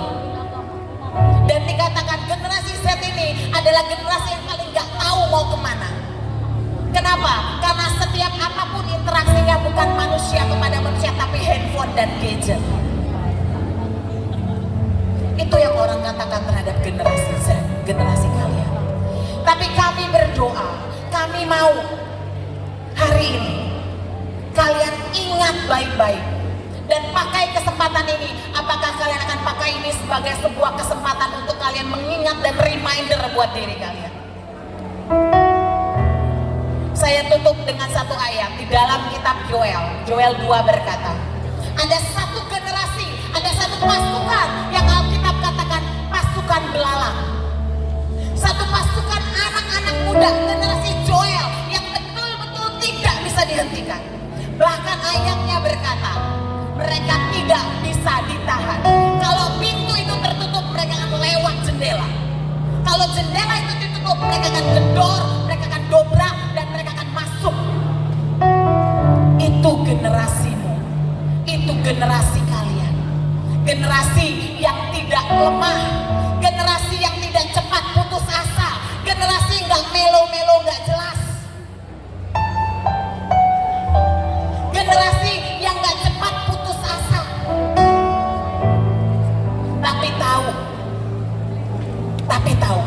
Dan dikatakan generasi Z ini adalah generasi yang paling gak tahu mau kemana. Kenapa? Karena setiap apapun interaksinya bukan manusia kepada manusia, tapi handphone dan gadget. Itu yang orang katakan terhadap generasi Z, generasi kalian. Tapi kami berdoa, kami mau hari ini kalian ingat baik-baik dan pakai kesempatan ini. Apakah kalian akan pakai ini sebagai sebuah kesempatan untuk kalian mengingat dan reminder buat diri kalian? Saya tutup dengan satu ayat di dalam kitab Yoel 2 berkata, ada satu generasi, ada satu pasukan yang Alkitab katakan pasukan belalang. Satu pasukan anak-anak muda generasi Joel yang betul-betul tidak bisa dihentikan. Bahkan ayatnya berkata, mereka tidak bisa ditahan. Kalau pintu itu tertutup, mereka akan lewat jendela. Kalau jendela itu ditutup, mereka akan gedor, mereka akan dobrak, dan mereka akan masuk. Itu generasimu, itu generasi kalian. Generasi yang tidak lemah, generasi yang tidak cepat putus asa, generasi yang gak melo-melo, gak jelas. Generasi yang gak cepat putus asa, tapi tahu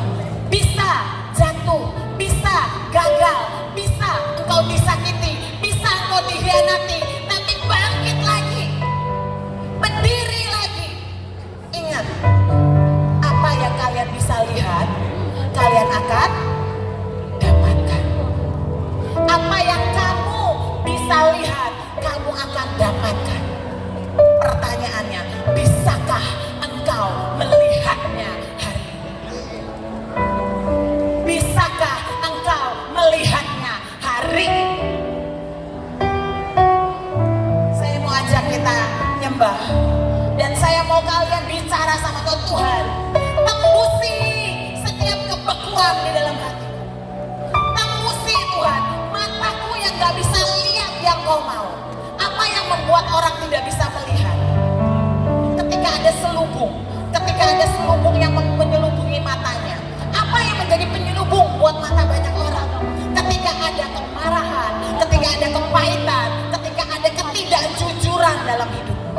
bisa jatuh, bisa gagal, bisa engkau disakiti, bisa engkau dikhianati, tapi bangkit lagi, berdiri lagi. Ingat, apa yang kalian bisa lihat, kalian akan dapatkan. Apa yang kamu bisa lihat, kamu akan dapatkan. Pertanyaannya, bisakah engkau melihatnya hari ini? Bisakah engkau melihatnya hari ini? Saya mau ajak kita nyembah, dan saya mau kalian bicara sama Tuhan. Tembusi setiap kebekuan di dalam hati. Tembusi Tuhan, mataku yang gak bisa lihat yang kau mau. Apa yang membuat orang tidak bisa melihat? Ketika ada selubung, ketika ada selubung yang menyelubungi matanya. Apa yang menjadi penyelubung buat mata banyak orang? Ketika ada kemarahan, ketika ada kepahitan, ketika ada ketidakjujuran dalam hidupmu.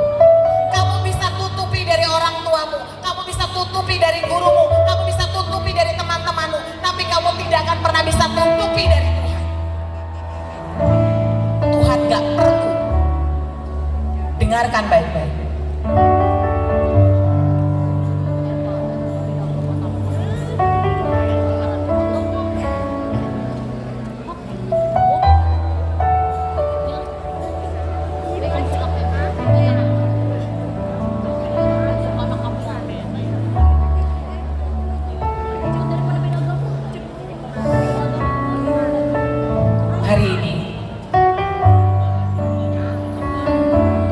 Kamu bisa tutupi dari orang tuamu, kamu bisa tutupi dari gurumu, kamu bisa tutupi dari teman-temanmu, tapi kamu tidak akan pernah bisa tutupi dari Tuhan. Tuhan gak perlu. Dengarkan baik-baik. Hari ini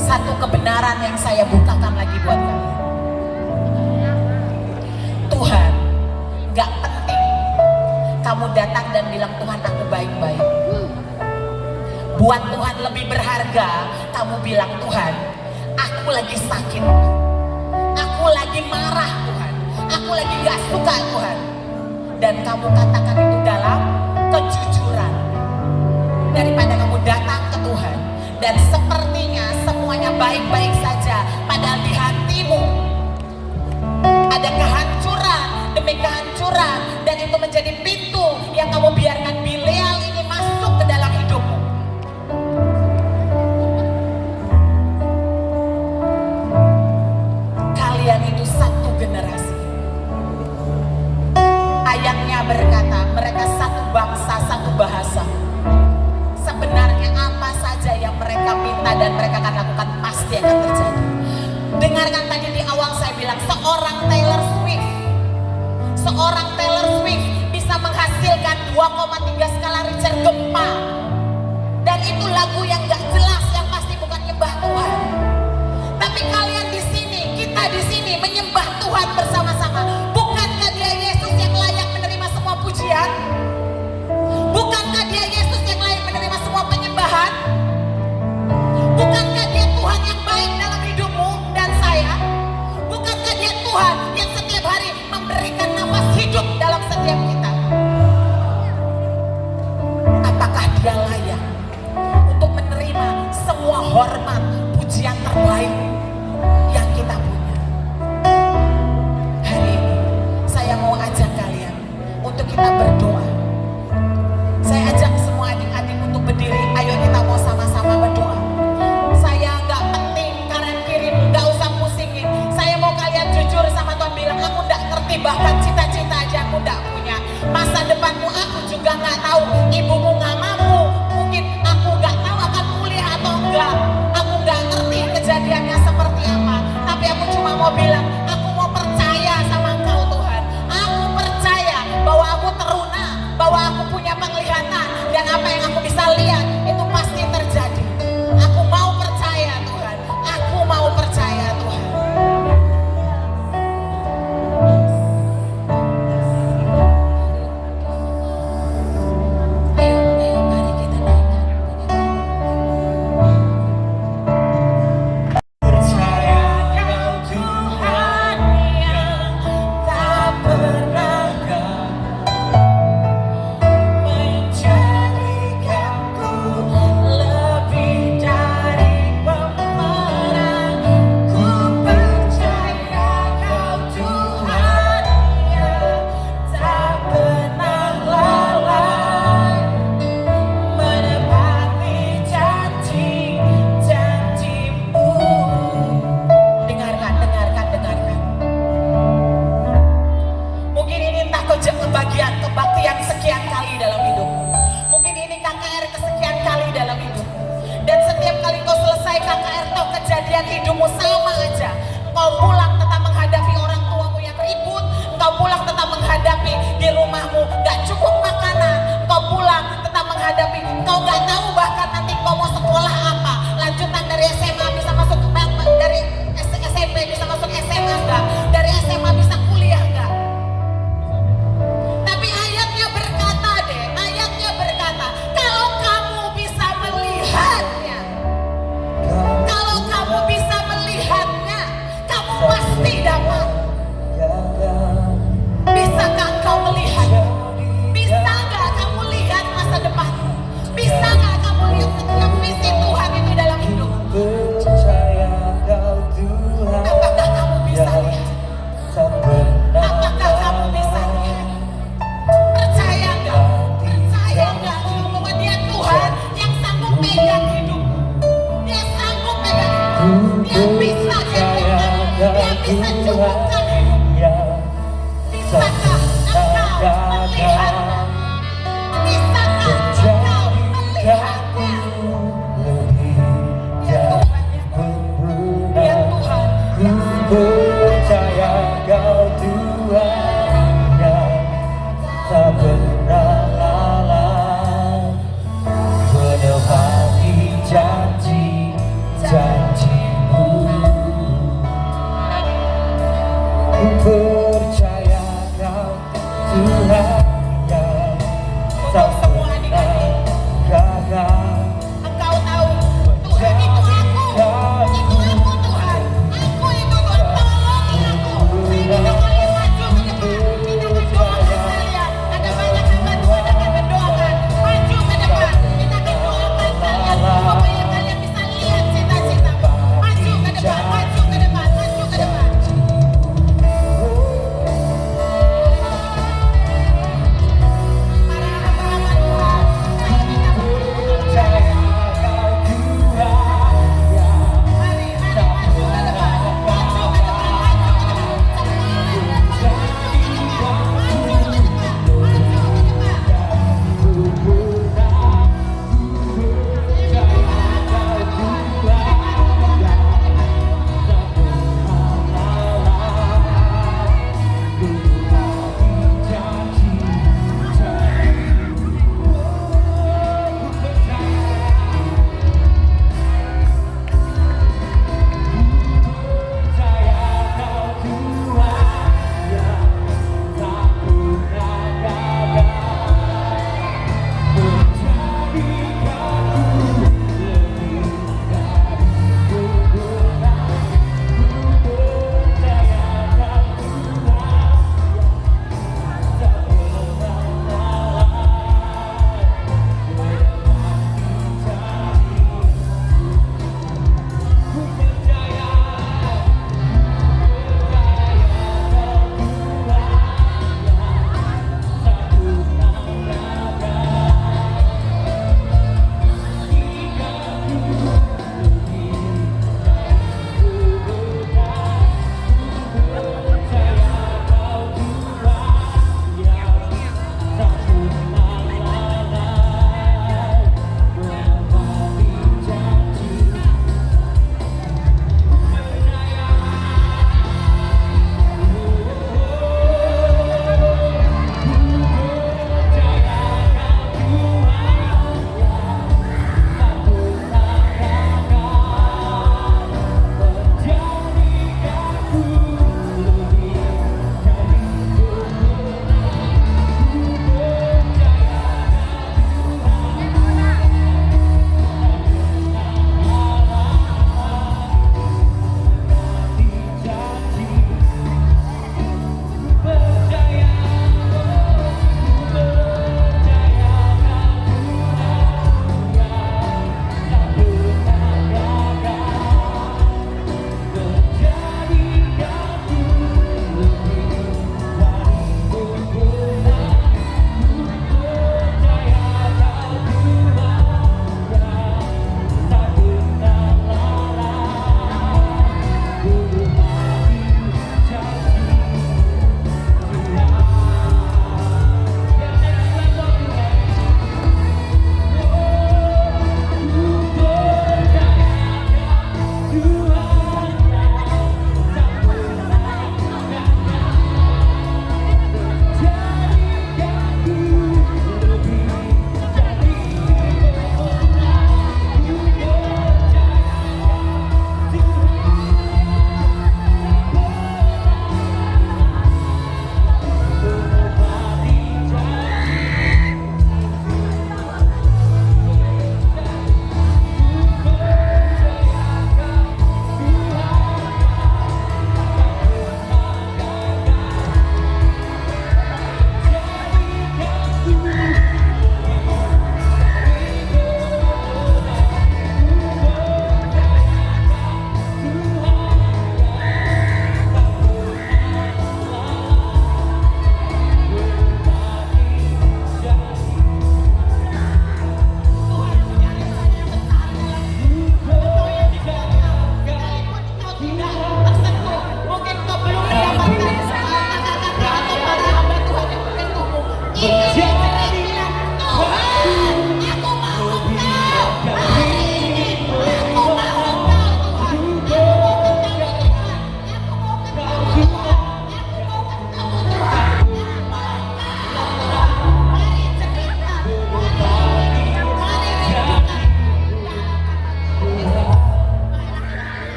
satu kebenaran yang saya bukakan lagi buat kalian. Tuhan gak penting kamu datang dan bilang Tuhan aku baik-baik. Buat Tuhan lebih berharga kamu bilang Tuhan aku lagi sakit, aku lagi marah Tuhan, aku lagi gak suka Tuhan. Dan kamu katakan itu dalam kejujuran, daripada kamu datang ke Tuhan dan sepertinya semuanya baik-baik saja, padahal di hatimu ada kehancuran demi kehancuran, dan itu menjadi pintu yang kamu biarkan Bilial ini masuk ke dalam hidupmu. Kalian itu satu generasi. Ayatnya berkata mereka satu bangsa, satu bahasa. Sebenarnya apa saja yang mereka minta dan mereka akan lakukan pasti akan terjadi. Dengarkan tadi di awal saya bilang seorang Taylor Swift bisa menghasilkan 2,3 skala Richter gempa. Dan itu lagu yang gak jelas, yang pasti bukan nyembah Tuhan. Tapi kalian di sini, kita di sini menyembah Tuhan bersama-sama. Bukankah Dia Yesus yang layak menerima semua pujian? Bukankah Dia Yesus yang layak menerima semua penyembahan? Bukankah Dia Tuhan yang baik dalam hidupmu dan saya? Bukankah Dia Tuhan yang setiap hari dia layak untuk menerima semua hormat, pujian terbaik yang kita punya. Hari ini saya mau ajak kalian untuk kita berdoa. Saya ajak semua adik-adik untuk berdiri. Ayo kita mau sama-sama berdoa. Saya nggak penting kanan kiri, nggak usah pusingin. Saya mau kalian jujur sama Tuhan, bilang aku nggak ngerti, bahkan cita-cita aja aku nggak punya. Masa depanmu aku juga nggak tahu. Ibumu ngamamu, mungkin aku nggak tahu akan kuliah atau enggak. Aku nggak ngerti kejadiannya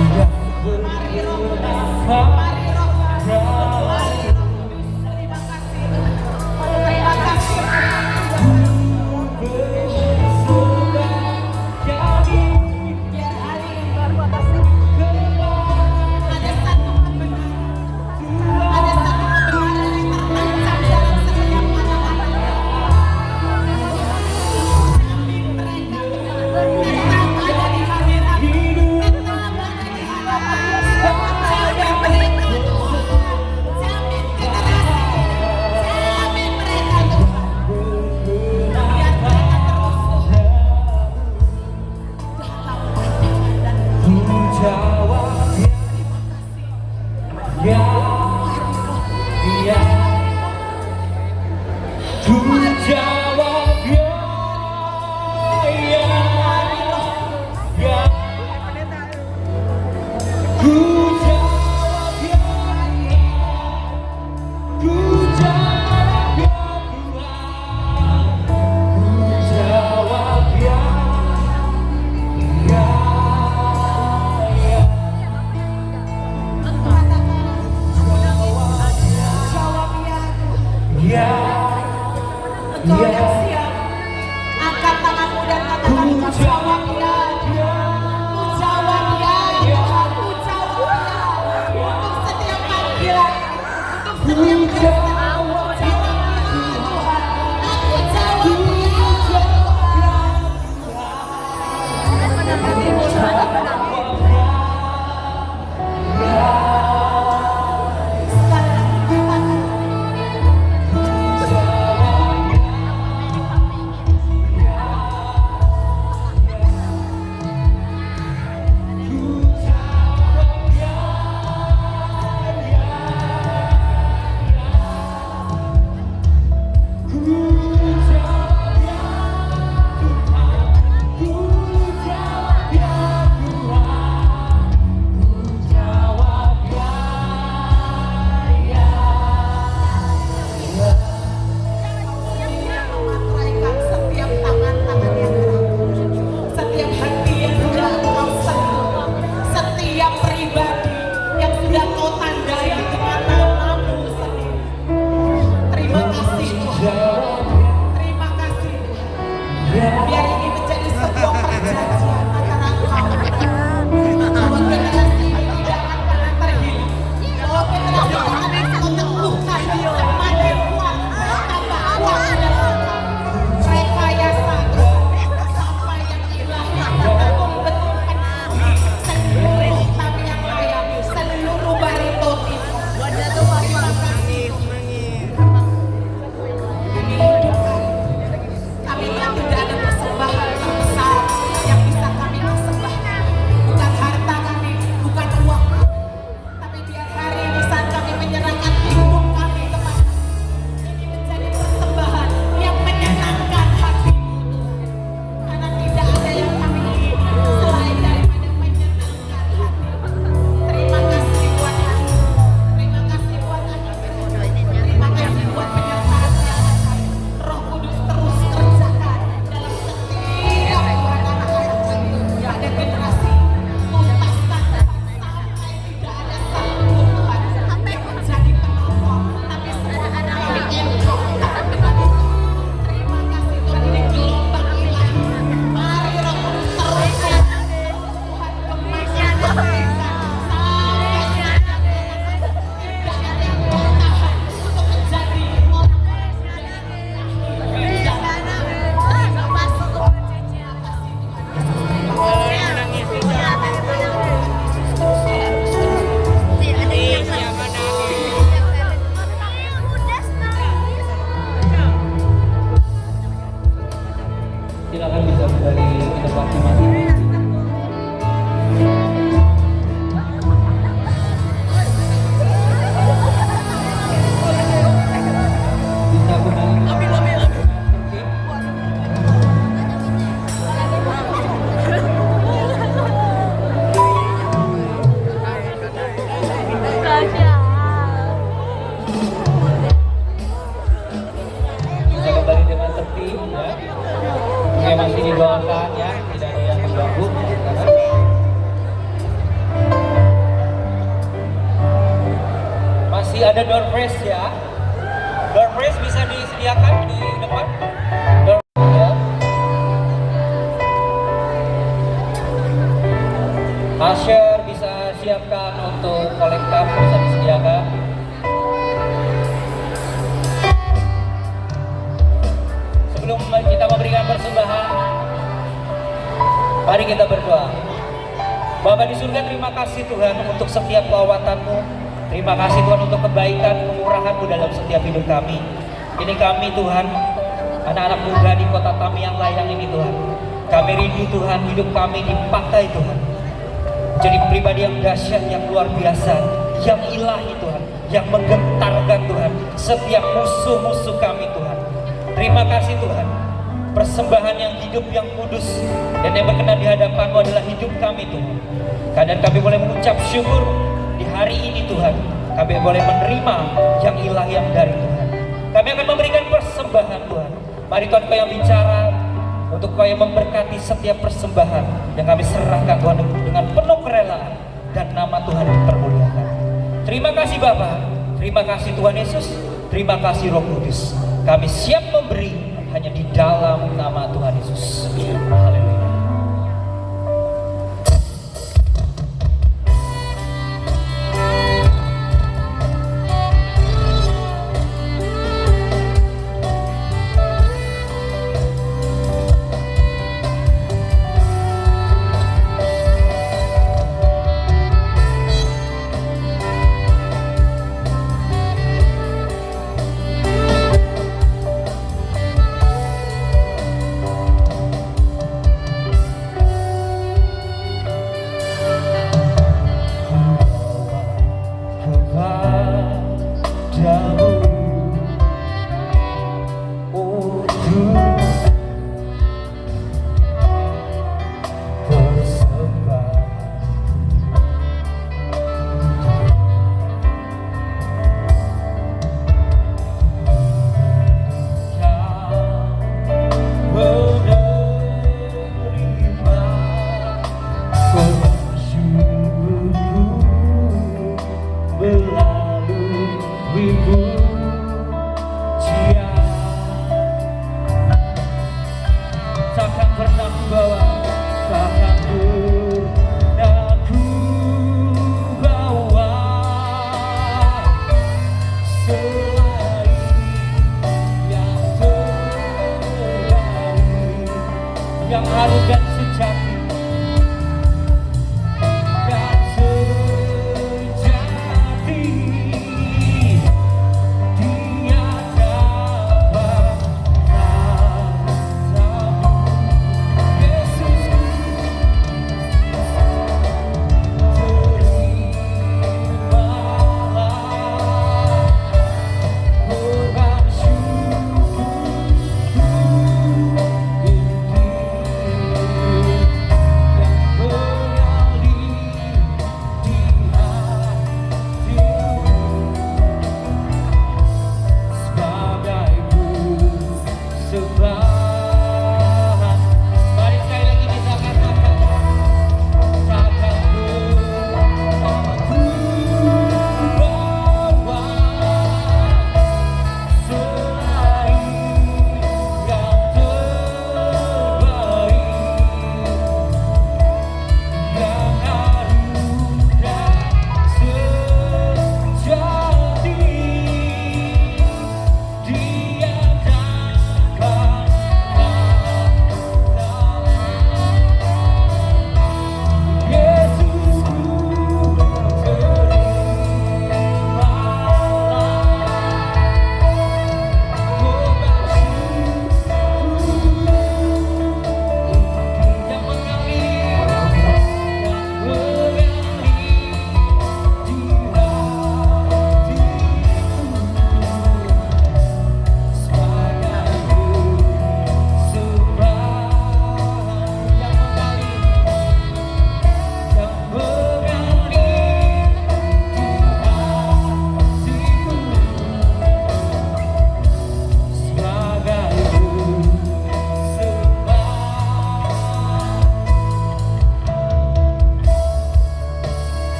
Mari Roh Kudus, mari Roh Kudus, mari Roh Kudus. Terima kasih Tuhan. Terima kasih biar hari ini ada satu kebenaran, ada satu kebenaran yang tertancap dalam setiap anak-anaknya. Jamin mereka tetap ada di hadirat, tetap ada di hadapan. Jamin mereka Tuhan, jamin generasi, jamin mereka Tuhan. Biar mereka terus Tuhan dalam pertemuan dan Ku jawab ya, ya. Ku jawab ya, ya, ya. Ku jawab ya, ku jawab ya Tuhan. Ku jawab ya, ya, ya. Engkau katakan, aku nangis, jawab ya Tuhan. Ya, Engkau yang siap, angkat tanganmu dan katakan ku jawab ya. Ku jawab ya Tuhan, ku jawab ada door prize ya. Door prize bisa disediakan di depan. Door ya. Usher bisa siapkan untuk kolektor, bisa disediakan. Sebelum kita memberikan persembahan, mari kita berdoa. Bapa di surga, terima kasih Tuhan untuk setiap lawatan-Mu. Terima kasih Tuhan untuk kebaikan, kemurahan-Mu dalam setiap hidup kami. Ini kami Tuhan, anak-anak muda di kota kami yang layang ini Tuhan. Kami rindu Tuhan, hidup kami dipakai Tuhan. Jadi pribadi yang dahsyat, yang luar biasa, yang ilahi Tuhan, yang menggentarkan Tuhan setiap musuh-musuh kami Tuhan. Terima kasih Tuhan. Persembahan yang hidup, yang kudus, dan yang berkenan di hadapan-Mu adalah hidup kami Tuhan. Dan kami boleh mengucap syukur di hari ini Tuhan. Kami boleh menerima yang ilahi yang dari Tuhan. Kami akan memberikan persembahan Tuhan. Mari Tuhan Kau yang bicara, untuk Kau yang memberkati setiap persembahan yang kami serahkan Tuhan dengan penuh kerelaan, dan nama Tuhan dipermuliakan. Terima kasih Bapa, terima kasih Tuhan Yesus, terima kasih Roh Kudus. Kami siap memberi hanya di dalam nama Tuhan Yesus. Haleluya.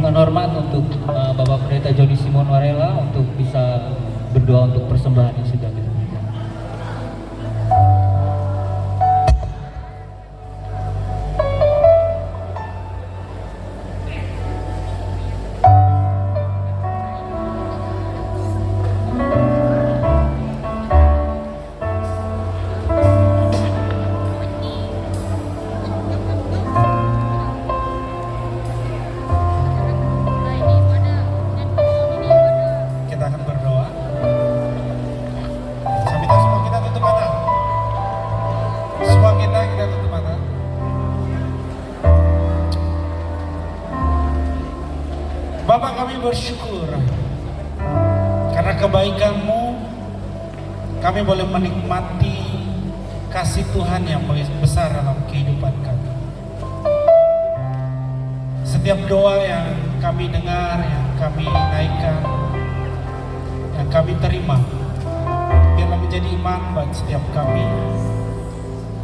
Dengan hormat untuk Bapak Pendeta Joni Simon Warela untuk bisa berdoa untuk persembahan yang sudah kita berikan. Kita akan berdoa. Sambil itu semua kita tutup mata. Semua kita tutup mata. Bapak, kami bersyukur karena kebaikan-Mu kami boleh menikmati kasih Tuhan yang besar dalam kehidupan kami. Setiap doa yang kami dengar, yang kami naikkan, yang kami terima, biarlah menjadi iman bagi setiap kami,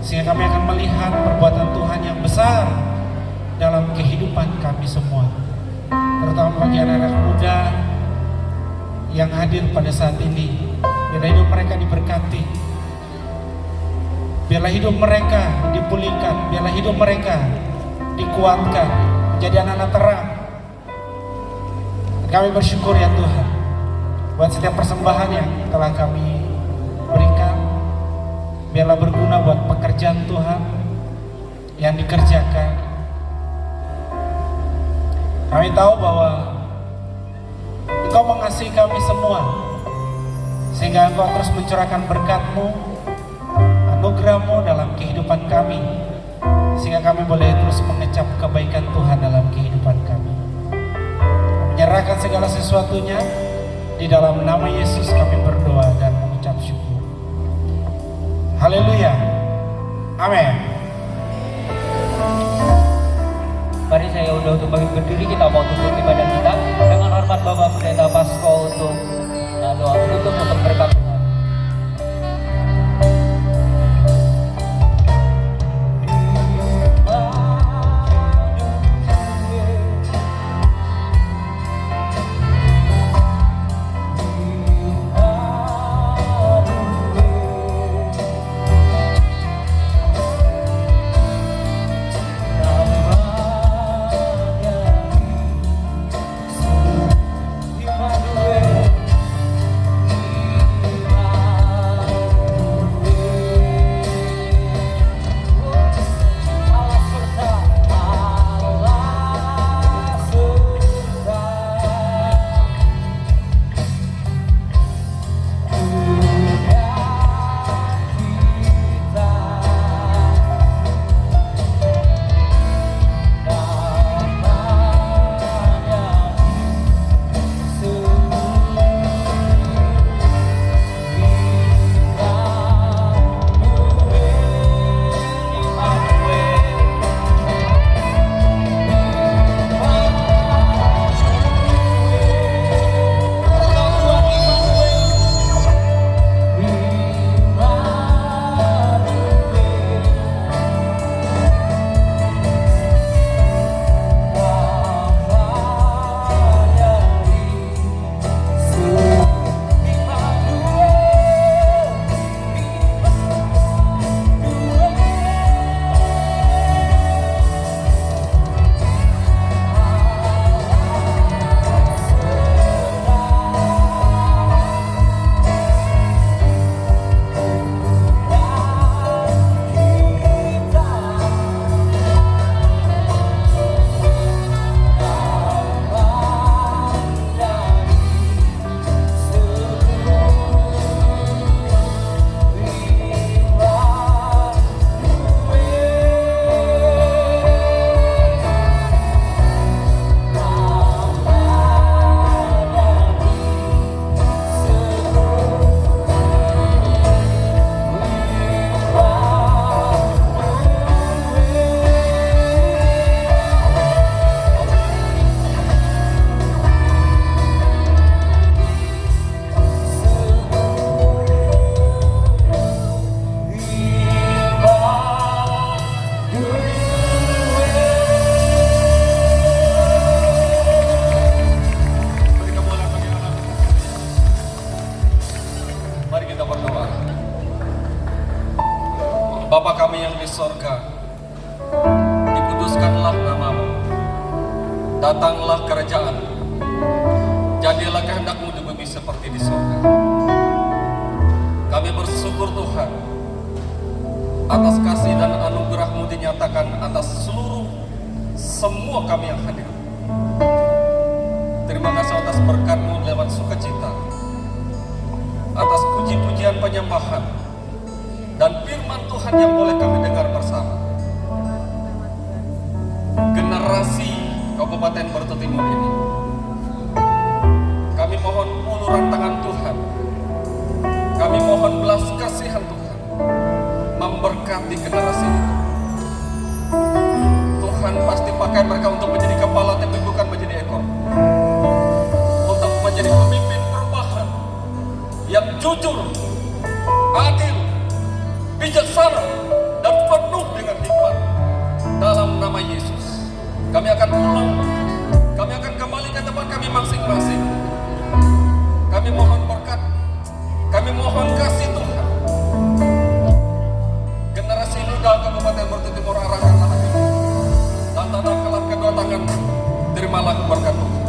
sehingga kami akan melihat perbuatan Tuhan yang besar dalam kehidupan kami semua, terutama bagi anak-anak muda yang hadir pada saat ini. Biarlah hidup mereka diberkati, biarlah hidup mereka dipulihkan, biarlah hidup mereka dikuatkan menjadi anak-anak terang. Kami bersyukur ya Tuhan buat setiap persembahan yang telah kami berikan. Biarlah berguna buat pekerjaan Tuhan yang dikerjakan. Kami tahu bahwa Engkau mengasihi kami semua, sehingga Engkau terus mencurahkan berkat-Mu, anugerah-Mu dalam kehidupan kami, sehingga kami boleh terus mengecap kebaikan Tuhan dalam kehidupan kami. Menyerahkan segala sesuatunya di dalam nama Yesus kami berdoa dan mengucap syukur. Haleluya. Amin. Mari saya undang untuk berdiri, kita mau tutup ibadah kita dengan hormat Bapak Pendeta Pasko untuk doa penutup untuk berkat Tuhan. Di Datanglah kerajaan, jadilah kehendak-Mu di bumi seperti di surga. Kami bersyukur Tuhan atas kasih dan anugerah-Mu dinyatakan atas seluruh semua kami yang hadir. Terima kasih atas berkat-Mu lewat sukacita, atas puji-pujian penyembahan dan firman Tuhan yang boleh kami dengar bersama. Generasi Kabupaten Barito Timur ini, kami mohon uluran tangan Tuhan, kami mohon belas kasihan Tuhan memberkati generasi ini. Tuhan pasti pakai mereka untuk menjadi kepala tapi bukan menjadi ekor, untuk menjadi pemimpin perubahan yang jujur, adil, bijaksana, dan penuh dengan hikmat. Dalam nama Yesus, kami akan pulang, kami akan kembali ke tempat kami masing-masing. Kami mohon berkat, kami mohon kasih Tuhan. Generasi muda Kabupaten Barito Timur, arahkanlah hati dan tanamkanlah kedua tangan, terimalah berkat Tuhan.